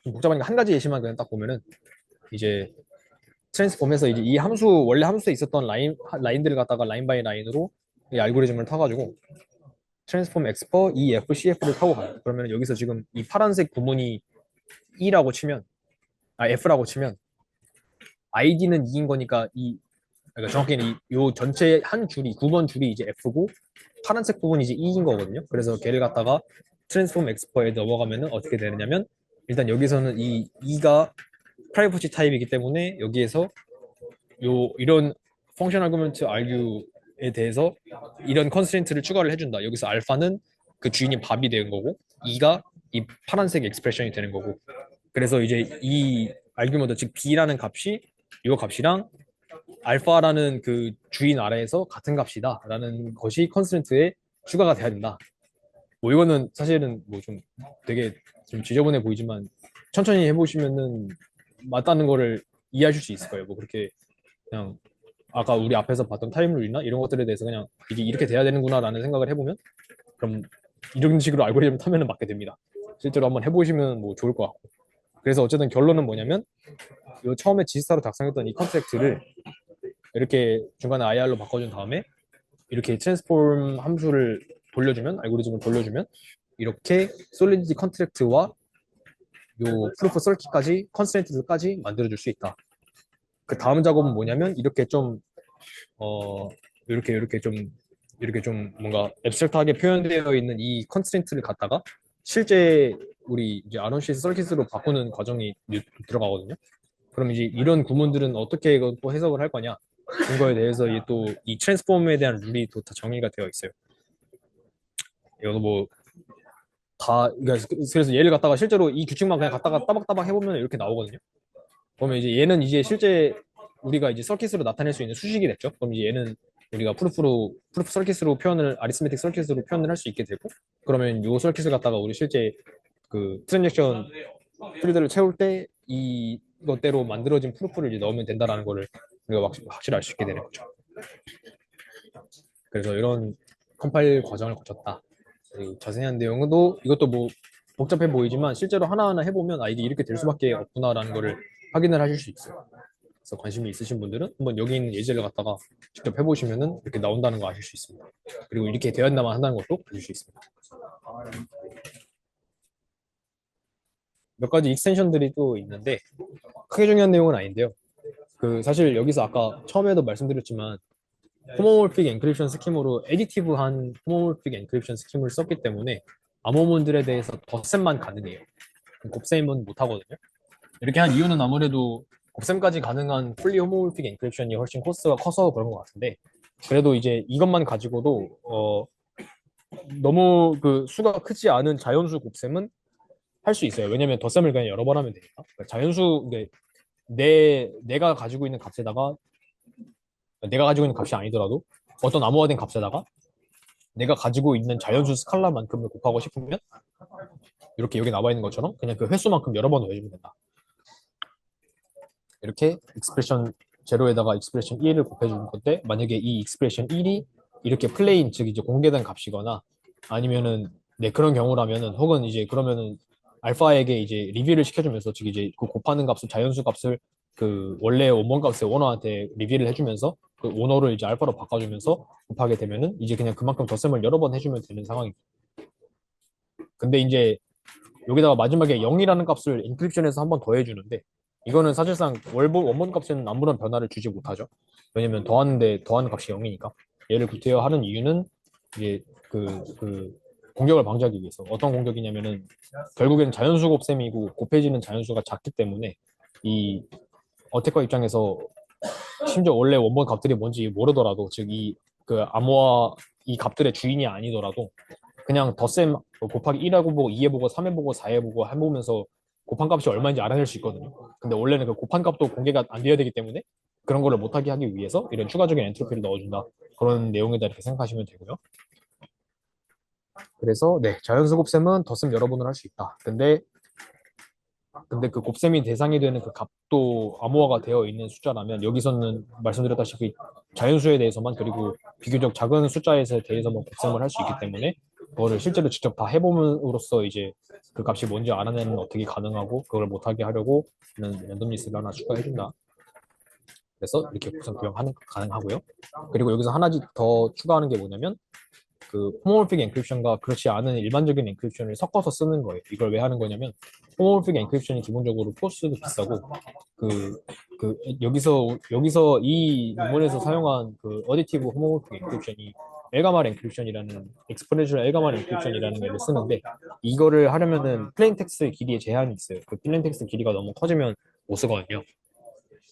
좀 복잡하니까 한 가지 예시만 그냥 딱 보면은 이제 트랜스폼에서 이제 이 원래 함수에 있었던 라인들을 갖다가 라인 바이 라인으로 이 알고리즘을 타가지고 트랜스폼 엑스퍼 EF, CF를 타고 가요. 그러면 여기서 지금 이 파란색 구문이 E라고 치면, F라고 치면 ID는 2인 거니까 그러니까 정확히는 요 전체 한 줄이 9번 줄이 이제 F고 파란색 부분이 이제 E인 거거든요. 그래서 걔를 갖다가 트랜스폼 엑스퍼에 넘어가면은 어떻게 되느냐면 일단 여기서는 이 E가 프라이버시 타입이기 때문에 여기에서 이런 펑션 아규먼트 argu에 대해서 이런 컨스트레인트를 추가를 해준다. 여기서 알파는 그 주인이 밥이 되는 거고 2가 이 파란색 익스프레션이 되는 거고 그래서 이제 이 아규먼트 즉 B라는 값이 이 값이랑 알파라는 그 주인 아래에서 같은 값이다 라는 것이 컨스트레인트에 추가가 돼야 된다. 뭐 이거는 사실은 뭐 좀 되게 좀 지저분해 보이지만 천천히 해보시면은 맞다는 거를 이해하실 수 있을 거예요. 뭐 그렇게 그냥 아까 우리 앞에서 봤던 타임룰이나 이런 것들에 대해서 그냥 이게 이렇게 돼야 되는구나라는 생각을 해보면 그럼 이런 식으로 알고리즘을 타면은 맞게 됩니다. 실제로 한번 해보시면 뭐 좋을 것 같고. 그래서 어쨌든 결론은 뭐냐면 이 처음에 지스타로 작성했던 이 컨셉트를 이렇게 중간에 IR로 바꿔준 다음에 이렇게 트랜스폼 함수를 돌려주면 알고리즘을 돌려주면 이렇게 솔리디티 컨트랙트와 요 프루프 서킷까지 컨스트랜트들까지 만들어줄 수 있다. 그 다음 작업은 뭐냐면 이렇게 좀 어, 이렇게 좀 뭔가 앱스트랙트하게 표현되어 있는 이 컨스트랜트를 갖다가 실제 우리 이제 ROCS 서킷으로 바꾸는 과정이 들어가거든요. 그럼 이제 이런 구문들은 어떻게 또 해석을 할 거냐? 이거에 대해서 또 이 트랜스폼에 대한 룰이 또 다 정의가 되어 있어요. 이거 뭐 그래서 얘를 갖다가 실제로 이 규칙만 그냥 갖다가 따박따박 해보면 이렇게 나오거든요. 그러면 이제 얘는 이제 실제 우리가 이제 서킷으로 나타낼 수 있는 수식이 됐죠. 그럼 이제 얘는 우리가 프루프 서킷으로 표현을 아리스메틱 서킷으로 표현을 할 수 있게 되고, 그러면 요 서킷을 갖다가 우리 실제 그 트랜잭션 필드를 채울 때 이것대로 만들어진 프루프를 이제 넣으면 된다라는 거를 우리가 확실히 알 수 있게 되는 거죠. 그래서 이런 컴파일 과정을 거쳤다. 자세한 내용은 이것도 뭐 복잡해 보이지만 실제로 하나하나 해보면 아 이게 이렇게 될 수밖에 없구나라는 거를 확인을 하실 수 있어요. 그래서 관심이 있으신 분들은 한번 여기 있는 예제를 갖다가 직접 해보시면은 이렇게 나온다는 거 아실 수 있습니다. 그리고 이렇게 되었나만 한다는 것도 아실 수 있습니다. 몇 가지 익스텐션들이 또 있는데 크게 중요한 내용은 아닌데요. 그 사실 여기서 아까 처음에도 말씀드렸지만 호모몰픽 엔크립션 스킴으로 에디티브한 호모몰픽 엔크립션 스킴을 썼기 때문에 암호문들에 대해서 덧셈만 가능해요. 곱셈은 못하거든요. 이렇게 한 이유는 아무래도 곱셈까지 가능한 풀리 호모몰픽 엔크립션이 훨씬 코스트가 커서 그런 것 같은데, 그래도 이제 이것만 가지고도 너무 그 수가 크지 않은 자연수 곱셈은 할 수 있어요. 왜냐면 덧셈을 그냥 여러 번 하면 되니까. 그러니까 자연수 내가 가지고 있는 값에다가 내가 가지고 있는 값이 아니더라도 어떤 암호화된 값에다가 내가 가지고 있는 자연수 스칼라만큼을 곱하고 싶으면 이렇게 여기 나와 있는 것처럼 그냥 그 횟수만큼 여러 번 더해주면 된다. 이렇게 익스프레션 제로에다가 익스프레션 1을 곱해주는 건데, 만약에 이 익스프레션 1이 이렇게 플레인, 즉 이제 공개된 값이거나 아니면은 네 그런 경우라면은, 혹은 이제 그러면은 알파에게 이제 리뷰를 시켜주면서, 즉 이제 그 곱하는 값을 자연수 값을 그 원래 원본 값의 오너한테 리뷰를 해주면서 그 오너를 이제 알파로 바꿔주면서 곱하게 되면은 이제 그냥 그만큼 덧셈을 여러 번 해주면 되는 상황입니다. 근데 이제 여기다가 마지막에 0이라는 값을 인크립션에서 한 번 더 해주는데, 이거는 사실상 원본 값에는 아무런 변화를 주지 못하죠. 왜냐면 더하는데 더하는 값이 0이니까. 얘를 구태여 하는 이유는 이제 그 공격을 방지하기 위해서. 어떤 공격이냐면은 결국에는 자연수 곱셈이고 곱해지는 자연수가 작기 때문에 이 어태커 입장에서 심지어 원래 원본 값들이 뭔지 모르더라도, 즉 이 그 암호화 이 값들의 주인이 아니더라도 그냥 덧셈 곱하기 1하고 보고 2해보고 3해보고 4해보고 해보면서 곱한 값이 얼마인지 알아낼 수 있거든요. 근데 원래는 그 곱한 값도 공개가 안 되어야 되기 때문에 그런 거를 못하게 하기 위해서 이런 추가적인 엔트로피를 넣어준다. 그런 내용이다 이렇게 생각하시면 되고요. 그래서 네, 자연수 곱셈은 덧셈 여러 번을 할 수 있다. 근데 그 곱셈이 대상이 되는 그 값도 암호화가 되어 있는 숫자라면, 여기서는 말씀드렸다시피 자연수에 대해서만, 그리고 비교적 작은 숫자에 대해서만 곱셈을 할 수 있기 때문에 그거를 실제로 직접 다 해봄으로써 이제 그 값이 뭔지 알아내는 어떻게 가능하고, 그걸 못하게 하려고 랜덤리스를 하나 추가해준다. 그래서 이렇게 곱셈 구형 가능하고요. 그리고 여기서 하나 더 추가하는 게 뭐냐면 그 호모몰픽 엔크립션과 그렇지 않은 일반적인 엔크립션을 섞어서 쓰는 거예요. 이걸 왜 하는 거냐면 호모몰픽 엔크립션이 기본적으로 코스도 비싸고 여기서 이 논문에서 사용한 그 어디티브 호모몰픽 엔크립션이 엘가말 엔크립션이라는 엑스포넨셜 엘가말 엔크립션이라는 걸 쓰는데, 이거를 하려면은 플레인 텍스트 길이에 제한이 있어요. 그 플레인 텍스트 길이가 너무 커지면 못 쓰거든요.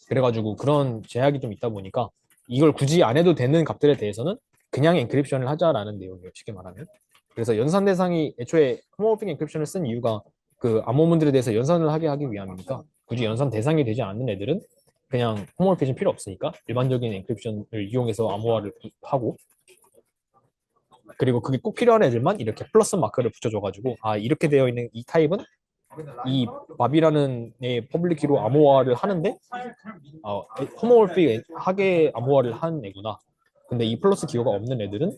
그래가지고 그런 제약이 좀 있다 보니까 이걸 굳이 안 해도 되는 값들에 대해서는 그냥 엔크립션을 하자라는 내용이에요. 쉽게 말하면. 그래서 연산 대상이 애초에 호모모픽 엔크립션을 쓴 이유가 그 암호문들에 대해서 연산을 하기 위함이니까, 굳이 연산 대상이 되지 않는 애들은 그냥 호모모픽은 필요 없으니까 일반적인 엔크립션을 이용해서 암호화를 하고, 그리고 그게 꼭 필요한 애들만 이렇게 플러스 마크를 붙여줘가지고 아 이렇게 되어 있는 이 타입은 이 밥이라는 애 퍼블릭 키로 암호화를 하는데 호모몰픽 하게 암호화를 한 애구나. 근데 이 플러스 기호가 없는 애들은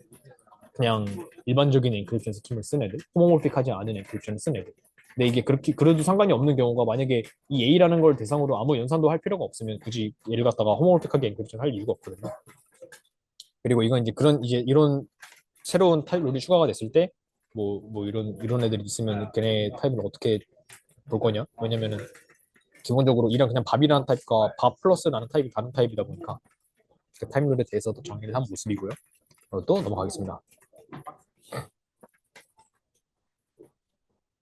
그냥 일반적인 엔크립션 스킴을 쓴 애들, 호모몰픽하지 않은 엔크립션을 쓴 애들. 근데 이게 그렇게 그래도 상관이 없는 경우가, 만약에 이 A라는 걸 대상으로 아무 연산도 할 필요가 없으면 굳이 얘를 갖다가 호모몰픽하게 엔크립션 할 이유가 없거든요. 그리고 이건 이제 이런 새로운 타입 룰이 추가가 됐을 때 이런 애들이 있으면 걔네 타입을 어떻게 볼 거냐? 왜냐면은 기본적으로 이랑 그냥 밥이라는 타입과 밥 플러스라는 타입이 다른 타입이다 보니까 그 타입률에 대해서도 정리를 한 모습이고요. 또 넘어가겠습니다.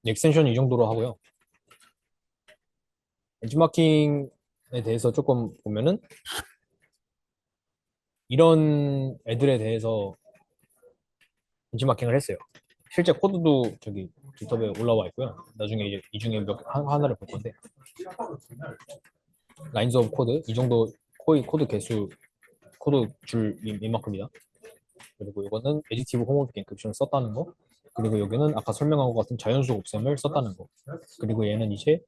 엑스텐션 이 정도로 하고요. 벤치마킹에 대해서 조금 보면은 이런 애들에 대해서 벤치마킹을 했어요. 실제 코드도 저기 깃허브에 올라와 있고요. 나중에 이제 이 중에 하나를 볼 건데 라인즈 오브 코드 이 정도 코드 개수 코드 줄 이만큼이다. 그리고 이거는 에디티브 홈워크 엔크립션을 썼다는 거. 그리고 여기는 아까 설명한 것 같은 자연수 곱셈을 썼다는 거. 그리고 얘는 이제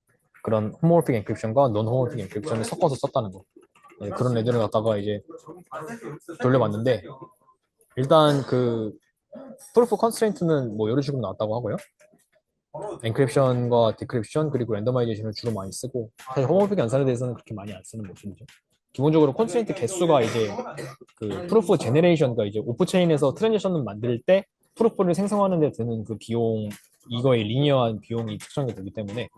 그런 홈워크 엔크립션과 논 홈워크 엔크립션을 섞어서 썼다는 거. 네, 그런 애들을 갖다가 이제 돌려봤는데 일단 그 프루프 컨스트레인트는 뭐 여러 식으로 나왔다고 하고요. 엔크립션과 디크립션 그리고 랜더마이제이션을 주로 많이 쓰고 사실 홈워크 연산에 대해서는 그렇게 많이 안 쓰는 모습이죠. 기본적으로 컨스트레인트 개수가 이제 그 프루프 제네레이션과 이제 오프체인에서 트랜지션을 만들 때 프루프를 생성하는 데 드는 그 비용 이거의 리니어한 비용이 측정이 되기 때문에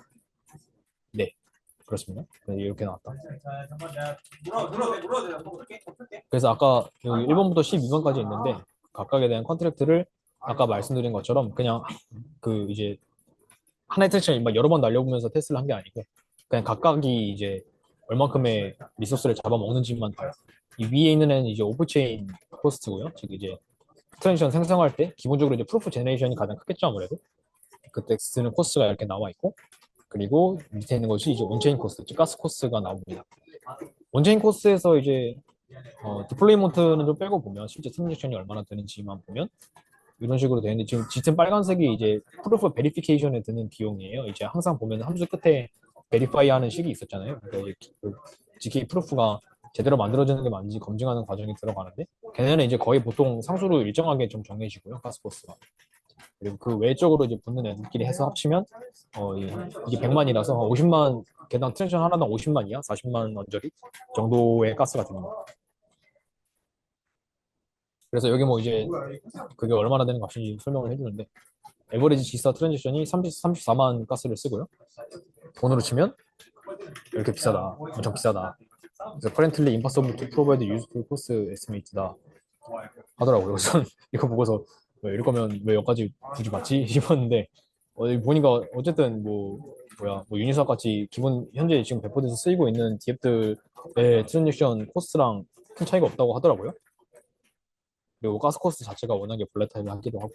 네 그렇습니다. 이렇게 나왔다. 그래서 아까 여기 1번부터 12번까지 있는데 각각에 대한 컨트랙트를 아까 말씀드린 것처럼 그냥 그 이제 하나의 트랙션을 막 여러 번 날려보면서 테스트를 한 게 아니고 그냥 각각이 이제 얼만큼의 리소스를 잡아먹는지만 봐요. 이 위에 있는 애는 이제 오프체인 코스트고요. 즉 이제 트랜지션 생성할 때 기본적으로 이제 프루프 제네레이션이 가장 크겠죠 아무래도. 그때 쓰는 코스트가 이렇게 나와 있고 그리고 밑에 있는 것이 이제 온체인 코스트, 즉 가스 코스트가 나옵니다. 온체인 코스트에서 이제 디플레이먼트는 좀 빼고 보면 실제 트랜지션이 얼마나 되는지만 보면 이런 식으로 되는데 지금 짙은 빨간색이 이제 프루프 베리피케이션에 드는 비용이에요. 이제 항상 보면 함수 끝에 베리파이 하는 식이 있었잖아요. 그러니까 이제 그 GK 프루프가 제대로 만들어지는 게 맞는지 검증하는 과정이 들어가는데 걔네는 이제 거의 보통 상수로 일정하게 좀 정해지고요. 가스코스가. 그리고 그 외적으로 이제 붙는 애들끼리 해서 합치면 이게 100만이라서 50만 개당 트랜지션 하나당 50만이야. 40만 원짜리 정도의 가스가 듭니다. 그래서 여기 뭐 이제 그게 얼마나 되는 값인지 설명을 해주는데 에버리지 G스타 트랜지션이 34만 가스를 쓰고요. 돈으로 치면 이렇게 비싸다. 엄청 비싸다. 그래서 currently impossible to provide useful cost estimate다 하더라고요. 그래서 이거 보고서 이럴 거면 왜 여기까지 굳이 받지 싶었는데 보니까 어쨌든 뭐 유니스와 같이 기본 현재 지금 배포돼서 쓰이고 있는 DF들의 트랜지션 코스트랑 큰 차이가 없다고 하더라고요. 그리고 가스 코스트 자체가 워낙에 볼레타일하기도 하고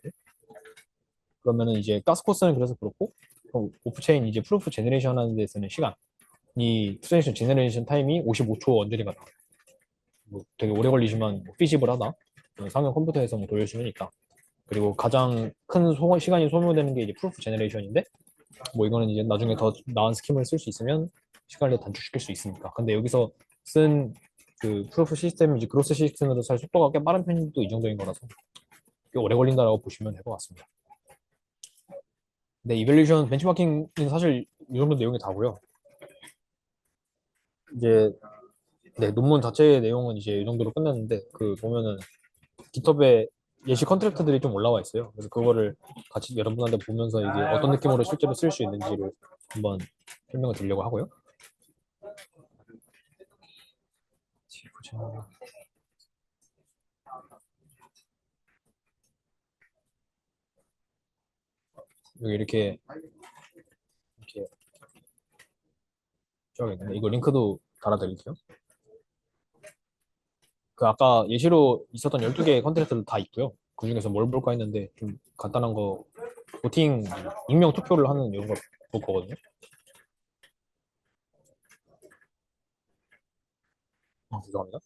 그러면은 이제 가스 코스트는 그래서 그렇고 오프체인 이제 프루프 제너레이션 하는 데 쓰는 시간 이 트랜지션 제너레이션 타임이 55초 언저리가 나와요. 뭐 되게 오래 걸리지만 뭐 피지블하다. 상용 컴퓨터에서 뭐 돌릴 수는 있다. 그리고 가장 큰 시간이 소모되는 게 이제 프루프 제너레이션인데 뭐 이거는 이제 나중에 더 나은 스킴을 쓸 수 있으면 시간을 단축시킬 수 있으니까. 근데 여기서 쓴 그 프루프 시스템이 이제 그로스 시스템으로 사실 속도가 꽤 빠른 편도 이정도인 거라서 꽤 오래 걸린다라고 보시면 될 것 같습니다. 네, 이밸류에이션 벤치마킹은 사실 이 정도 내용이 다고요. 이제 네, 논문 자체의 내용은 이제 이 정도로 끝났는데 그 보면은 깃허브에 예시 컨트랙트들이 좀 올라와 있어요. 그래서 그거를 같이 여러분한테 보면서 이게 어떤 느낌으로 실제로 쓸 수 있는지를 한번 설명을 드리려고 하고요. 여기 이렇게 쭉 있는데 이거 링크도 달아드릴게요. 그 아까 예시로 있었던 12개의 컨트랙트도 다 있고요. 그 중에서 뭘 볼까 했는데 좀 간단한 거 보팅 익명 투표를 하는 이런 걸 볼 거거든요. 죄송합니다.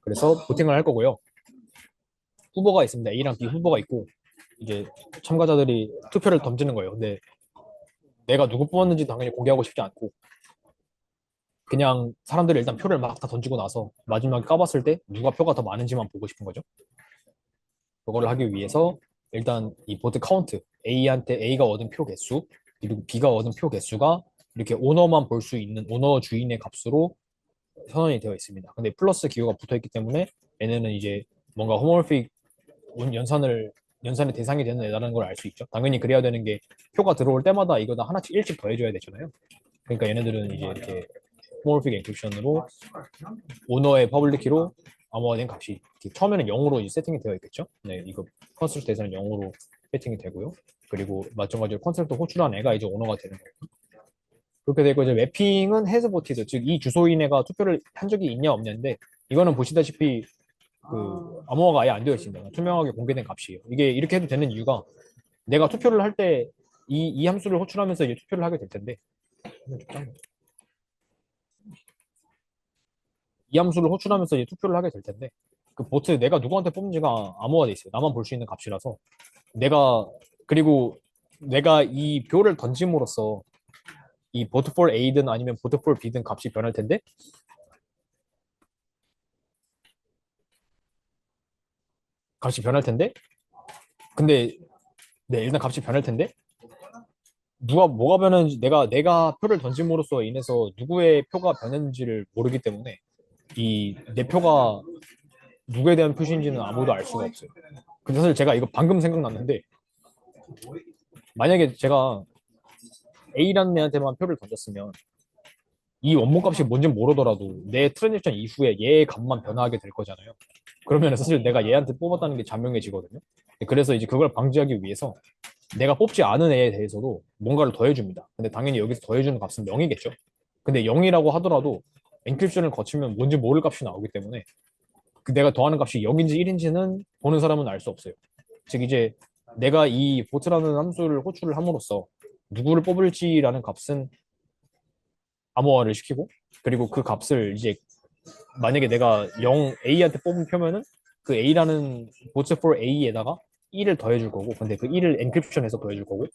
그래서 보팅을 할 거고요. 후보가 있습니다. A랑 B 후보가 있고 이제 참가자들이 투표를 던지는 거예요. 근데 내가 누구 뽑았는지 당연히 공개하고 싶지 않고 그냥 사람들이 일단 표를 막 다 던지고 나서 마지막에 까봤을 때 누가 표가 더 많은지만 보고 싶은 거죠. 그거를 하기 위해서 일단 이 보트 카운트 A한테 A가 얻은 표 개수 그리고 B가 얻은 표 개수가 이렇게 오너만 볼 수 있는 오너 주인의 값으로 선언이 되어 있습니다. 근데 플러스 기호가 붙어 있기 때문에 얘네는 이제 뭔가 홈모픽 연산을 연산의 대상이 되는 애다라는 걸 알 수 있죠. 당연히 그래야 되는 게 표가 들어올 때마다 이거 다 하나씩 일찍 더해줘야 되잖아요. 그러니까 얘네들은 이제 이렇게 홈모피c 엔크립션으로 오너의 퍼블릭 키로 암호화된 값이 이렇게 처음에는 0으로 이제 세팅이 되어 있겠죠. 네, 이거 컨스트럭트 대상은 0으로 세팅이 되고요. 그리고 마찬가지로 컨스트럭트 호출한 애가 이제 오너가 되는 거예요. 그렇게 되고 이제 매핑은 헤즈보티드, 즉 이 주소인애가 투표를 한 적이 있냐 없냐인데 이거는 보시다시피 그 암호화가 아예 안 되어 있습니다. 투명하게 공개된 값이에요. 이게 이렇게 해도 되는 이유가 내가 투표를 할 때 이 함수를 호출하면서 이제 투표를 하게 될 텐데 이 함수를 호출하면서 이제 투표를 하게 될 텐데 그 보트 내가 누구한테 뽑는지가 암호화돼 있어요. 나만 볼 수 있는 값이라서 내가 그리고 내가 이 뷰를 던짐으로써 이 보트 for A든 아니면 보트 for B든 값이 변할 텐데 값이 변할 텐데 근데 네 일단 값이 변할 텐데 누가 뭐가 변했는지 내가 표를 던짐으로써 인해서 누구의 표가 변했는지를 모르기 때문에 이 내 표가 누구에 대한 표시인지는 아무도 알 수가 없어요. 근데 사실 제가 이거 방금 생각났는데 만약에 제가 A라는 애한테만 표를 던졌으면 이 원본값이 뭔지 모르더라도 내 트랜지션 이후에 얘의 값만 변화하게 될 거잖아요. 그러면 사실 내가 얘한테 뽑았다는 게 자명해지거든요. 그래서 이제 그걸 방지하기 위해서 내가 뽑지 않은 애에 대해서도 뭔가를 더해줍니다. 근데 당연히 여기서 더해주는 값은 0이겠죠. 근데 0이라고 하더라도 엔크립션을 거치면 뭔지 모를 값이 나오기 때문에 그 내가 더하는 값이 0인지 1인지는 보는 사람은 알 수 없어요. 즉 이제 내가 이 보트라는 함수를 호출을 함으로써 누구를 뽑을지라는 값은 암호화를 시키고 그리고 그 값을 이제 만약에 내가 0 A한테 뽑은 표면은 그 A라는 보트 for A에다가 1을 더해줄 거고 근데 그 1을 엔크립션해서 더해줄 거고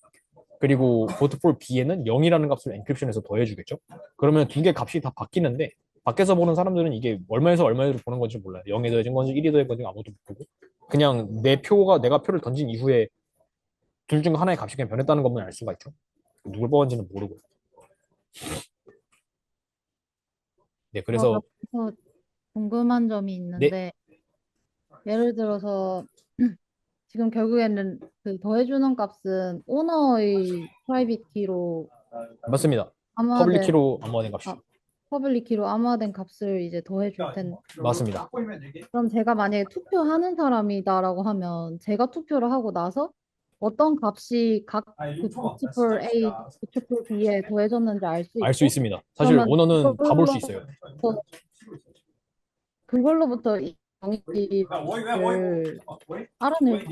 그리고 보트 for B에는 0이라는 값을 엔크립션해서 더해주겠죠. 그러면 두 개 값이 다 바뀌는데 밖에서 보는 사람들은 이게 얼마에서 얼마로 보는 건지 몰라요. 0에 더해진 건지 1이 더해진 건지 아무도 못 보고 그냥 내가 표를 던진 이후에 둘 중 하나의 값이 그냥 변했다는 것만 알 수가 있죠. 누굴 뽑았는지는 모르고. 네, 그래서 여기서 궁금한 점이 네, 있는데, 예를 들어서 지금 결국에는 그 더해주는 값은 오너의 프라이빗 키로 맞습니다. 퍼블릭 암호화된, 키로 암호화된 아, 값이죠. 퍼블릭 키로 암호화된 값을 이제 더해줄 텐데, 맞습니다. 그럼 제가 만약에 투표하는 사람이다라고 하면 제가 투표를 하고 나서 어떤 값이 각 그 보트플 A, 보트플 B에 더해졌는지 알 수 알 수 있고, 있습니다. 사실 그러면 오너는 다 볼 수 있어요. 그걸로부터 이 정의를 알아낼 수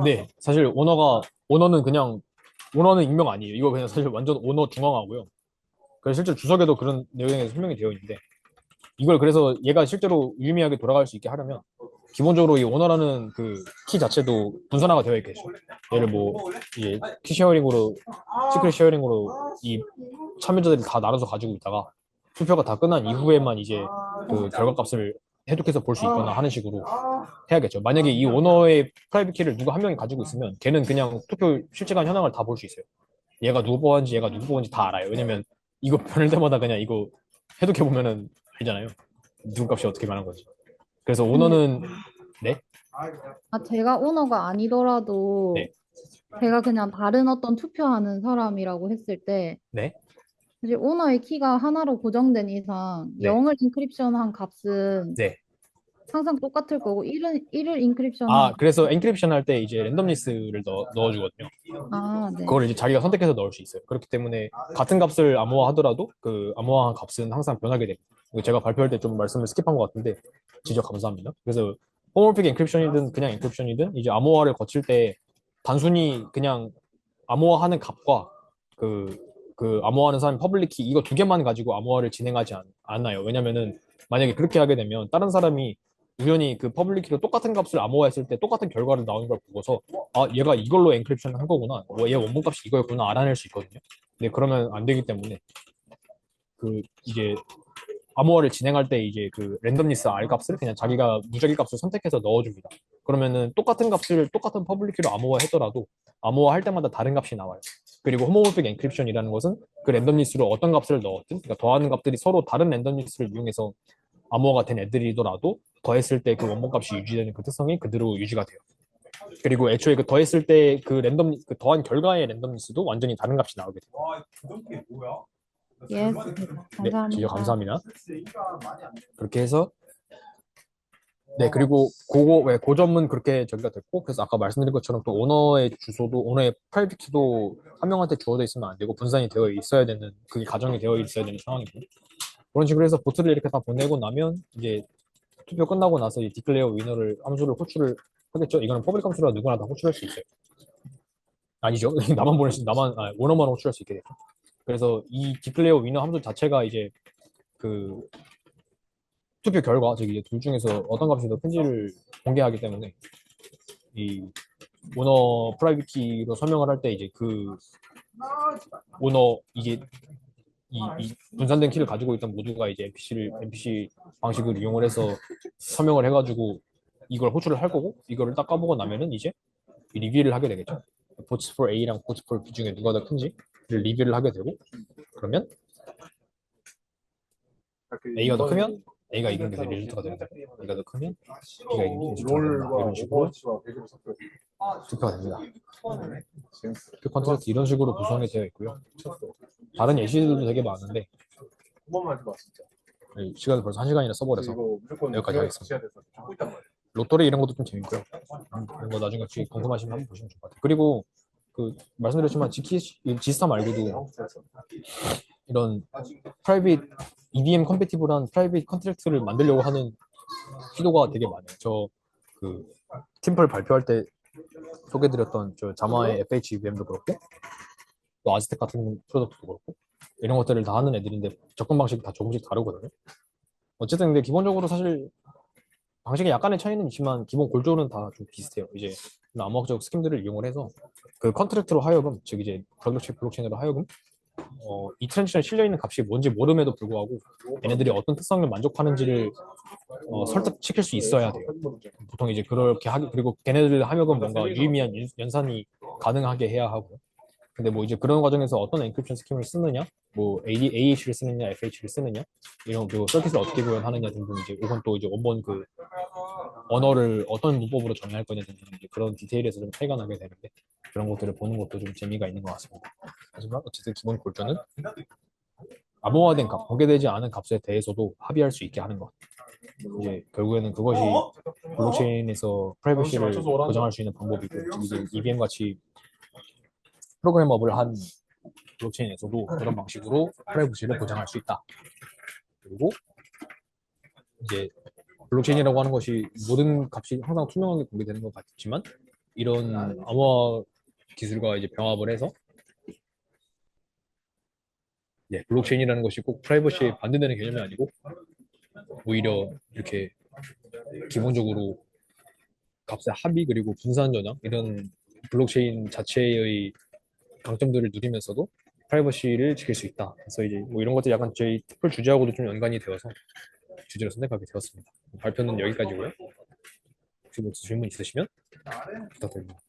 네, 사실 오너는 그냥 오너는 익명 아니에요. 이거 그냥 사실 완전 오너 중앙하고요. 그래서 실제 주석에도 그런 내용이 설명이 되어 있는데 이걸 그래서 얘가 실제로 유의미하게 돌아갈 수 있게 하려면 기본적으로 이 오너라는 그 키 자체도 분산화가 되어 있겠죠. 얘를 뭐 이제 키 쉐어링으로 시크릿 쉐어링으로 이 참여자들이 다 나눠서 가지고 있다가 투표가 다 끝난 이후에만 이제 그 결과값을 해독해서 볼 수 있거나 하는 식으로 해야겠죠. 만약에 이 오너의 프라이빗 키를 누가 한 명이 가지고 있으면 걔는 그냥 투표 실시간 현황을 다 볼 수 있어요. 얘가 누구 뽑았는지 얘가 누구 뽑았는지 다 알아요. 왜냐면 이거 변할 때마다 그냥 이거 해독해 보면은 알잖아요. 누구 값이 어떻게 변한 건지. 그래서 근데 오너는 네, 제가 오너가 아니더라도 네, 제가 그냥 다른 어떤 투표하는 사람이라고 했을 때 네, 사실 오너의 키가 하나로 고정된 이상 네, 0을 인크립션한 값은 네. 항상 똑같을 거고 1을 인크립션한 아, 그래서 엔크립션 할 때 이제 랜덤리스를 넣어주거든요. 네. 그걸 이제 자기가 선택해서 넣을 수 있어요. 그렇기 때문에 같은 값을 암호화하더라도 그 암호화한 값은 항상 변하게 됩니다. 이거 제가 발표할 때 좀 말씀을 스킵한 것 같은데 지적 감사합니다. 그래서 홈모픽 엔크립션이든 그냥 엔크립션이든 이제 암호화를 거칠 때 단순히 그냥 암호화하는 값과 그, 그 암호화하는 사람이 퍼블릭 키 이거 두 개만 가지고 암호화를 진행하지 않아요. 왜냐면은 만약에 그렇게 하게 되면 다른 사람이 우연히 그 퍼블릭 키로 똑같은 값을 암호화했을 때 똑같은 결과를 나오는 걸 보고서 아 얘가 이걸로 엔크립션 한 거구나 얘 원본값이 이거였구나 알아낼 수 있거든요. 근데 그러면 안 되기 때문에 그 이제 암호화를 진행할 때 이제 그 랜덤리스 R 값을 그냥 자기가 무작위 값을 선택해서 넣어줍니다. 그러면은 똑같은 값을 똑같은 퍼블릭 키로 암호화 했더라도 암호화 할 때마다 다른 값이 나와요. 그리고 호모모픽 엔크립션이라는 것은 그 랜덤리스로 어떤 값을 넣었든 그러니까 더하는 값들이 서로 다른 랜덤리스를 이용해서 암호화가 된 애들이더라도 더했을 때 그 원본값이 유지되는 그 특성이 그대로 유지가 돼요. 그리고 애초에 그 더했을 때 그 랜덤 그 더한 결과의 랜덤니스도 완전히 다른 값이 나오게 돼요. 예스. 네, 진짜 감사합니다. 감사합니다. 그렇게 해서 네, 그리고 그거 왜 고점은 그렇게 저기가 됐고, 그래서 아까 말씀드린 것처럼 또 오너의 주소도 오너의 프라이빗 키도 한 명한테 주어져 있으면 안 되고 분산이 되어 있어야 되는, 그게 가정이 되어 있어야 되는 상황이고, 그런 식으로 해서 보트를 이렇게 다 보내고 나면 이제 투표 끝나고 나서 이 디클레어 위너를 함수를 호출을 하겠죠. 이거는 퍼블릭 함수라 누구나 다 호출할 수 있어요. 아니죠. 나만 보낼 수, 오너만 호출할 수 있게 돼요. 그래서 이 디클레어 위너 함수 자체가 이제 그 투표 결과, 즉 이제 둘 중에서 어떤 값이 더 큰지를 공개하기 때문에 이 오너 프라이빗 키로 설명을 할 때 이제 그 오너 이게 이 분산된 키를 가지고 있던 모두가 이제 NPC 방식을 이용을 해서 설명을 해가지고 이걸 호출을 할 거고 이거를 딱 까보고 나면은 이제 리뷰를 하게 되겠죠. 보츠 for A랑 보츠 for B 중에 누가 더 큰지를 리뷰를 하게 되고 그러면 A가 더 크면 A가 이긴 게 리즌트가 됩니다. A가 더 크면 B가 이긴 게 리즌트가 됩니다. 이런 식으로 투표가 됩니다. 그 컨텐츠 이런 식으로 구성이 되어 있고요. 다른 예시들도 되게 많은데 시간을 벌써 1시간이나 써버려서 여기까지 하겠습니다. 로또리 이런 것도 좀 재밌고요. 이런 거 나중에 혹시 궁금하시면 한번 보시면 좋을 것 같아요. 그리고 그 말씀드렸지만 지스타 말고도 이런 프라이빗 EVM 컴패티블한 프라이빗 컨트랙트를 만들려고 하는 시도가 되게 많아요. 저 그 팀플 발표할 때 소개드렸던 저 자마의 FH EVM도 그렇고 또 아즈텍 같은 프로덕트도 그렇고 이런 것들을 다 하는 애들인데 접근 방식이 다 조금씩 다르거든요. 어쨌든 근데 기본적으로 사실 방식에 약간의 차이는 있지만 기본 골조는 다 좀 비슷해요. 이제 암호학적 스킴들을 이용을 해서 그 컨트랙트로 하여금 즉 이제 블록체인으로 하여금 이 트랜지션에 실려 있는 값이 뭔지 모름에도 불구하고 얘네들이 어떤 특성을 만족하는지를 설득시킬 수 있어야 돼요. 보통 이제 그렇게 하기 그리고 걔네들 하여금 뭔가 유의미한 연산이 가능하게 해야 하고. 근데 뭐 이제 그런 과정에서 어떤 엔크립션 스킴을 쓰느냐, 뭐 AH를 쓰느냐, FH를 쓰느냐, 이런 그 서킷을 어떻게 구현하느냐 등등 이제 이건 또 이제 원본 그 언어를 어떤 문법으로 정의할 거냐 등등 이제 그런 디테일에서 좀 차이가 나게 되는데 그런 것들을 보는 것도 좀 재미가 있는 것 같습니다. 하지만 어쨌든 기본 골조는 암호화된 값, 공개되지 않은 값에 대해서도 합의할 수 있게 하는 것. 이제 결국에는 그것이 블록체인에서 프라이버시를 보장할 수 있는 방법이고 이제 EVM 같이 프로그래머블 한 블록체인에서도 그런 방식으로 프라이버시를 보장할 수 있다. 그리고 이제 블록체인이라고 하는 것이 모든 값이 항상 투명하게 공개되는 것 같지만 이런 암호화 기술과 이제 병합을 해서 블록체인이라는 것이 꼭 프라이버시에 반대되는 개념이 아니고 오히려 이렇게 기본적으로 값의 합의 그리고 분산 전환 이런 블록체인 자체의 강점들을 누리면서도 프라이버시를 지킬 수 있다. 그래서 이제 뭐 이런 것들이 약간 저희 특별 주제하고도 좀 연관이 되어서 주제로 선택하게 되었습니다. 발표는 여기까지고요. 혹시 뭐 질문 있으시면 부탁드립니다.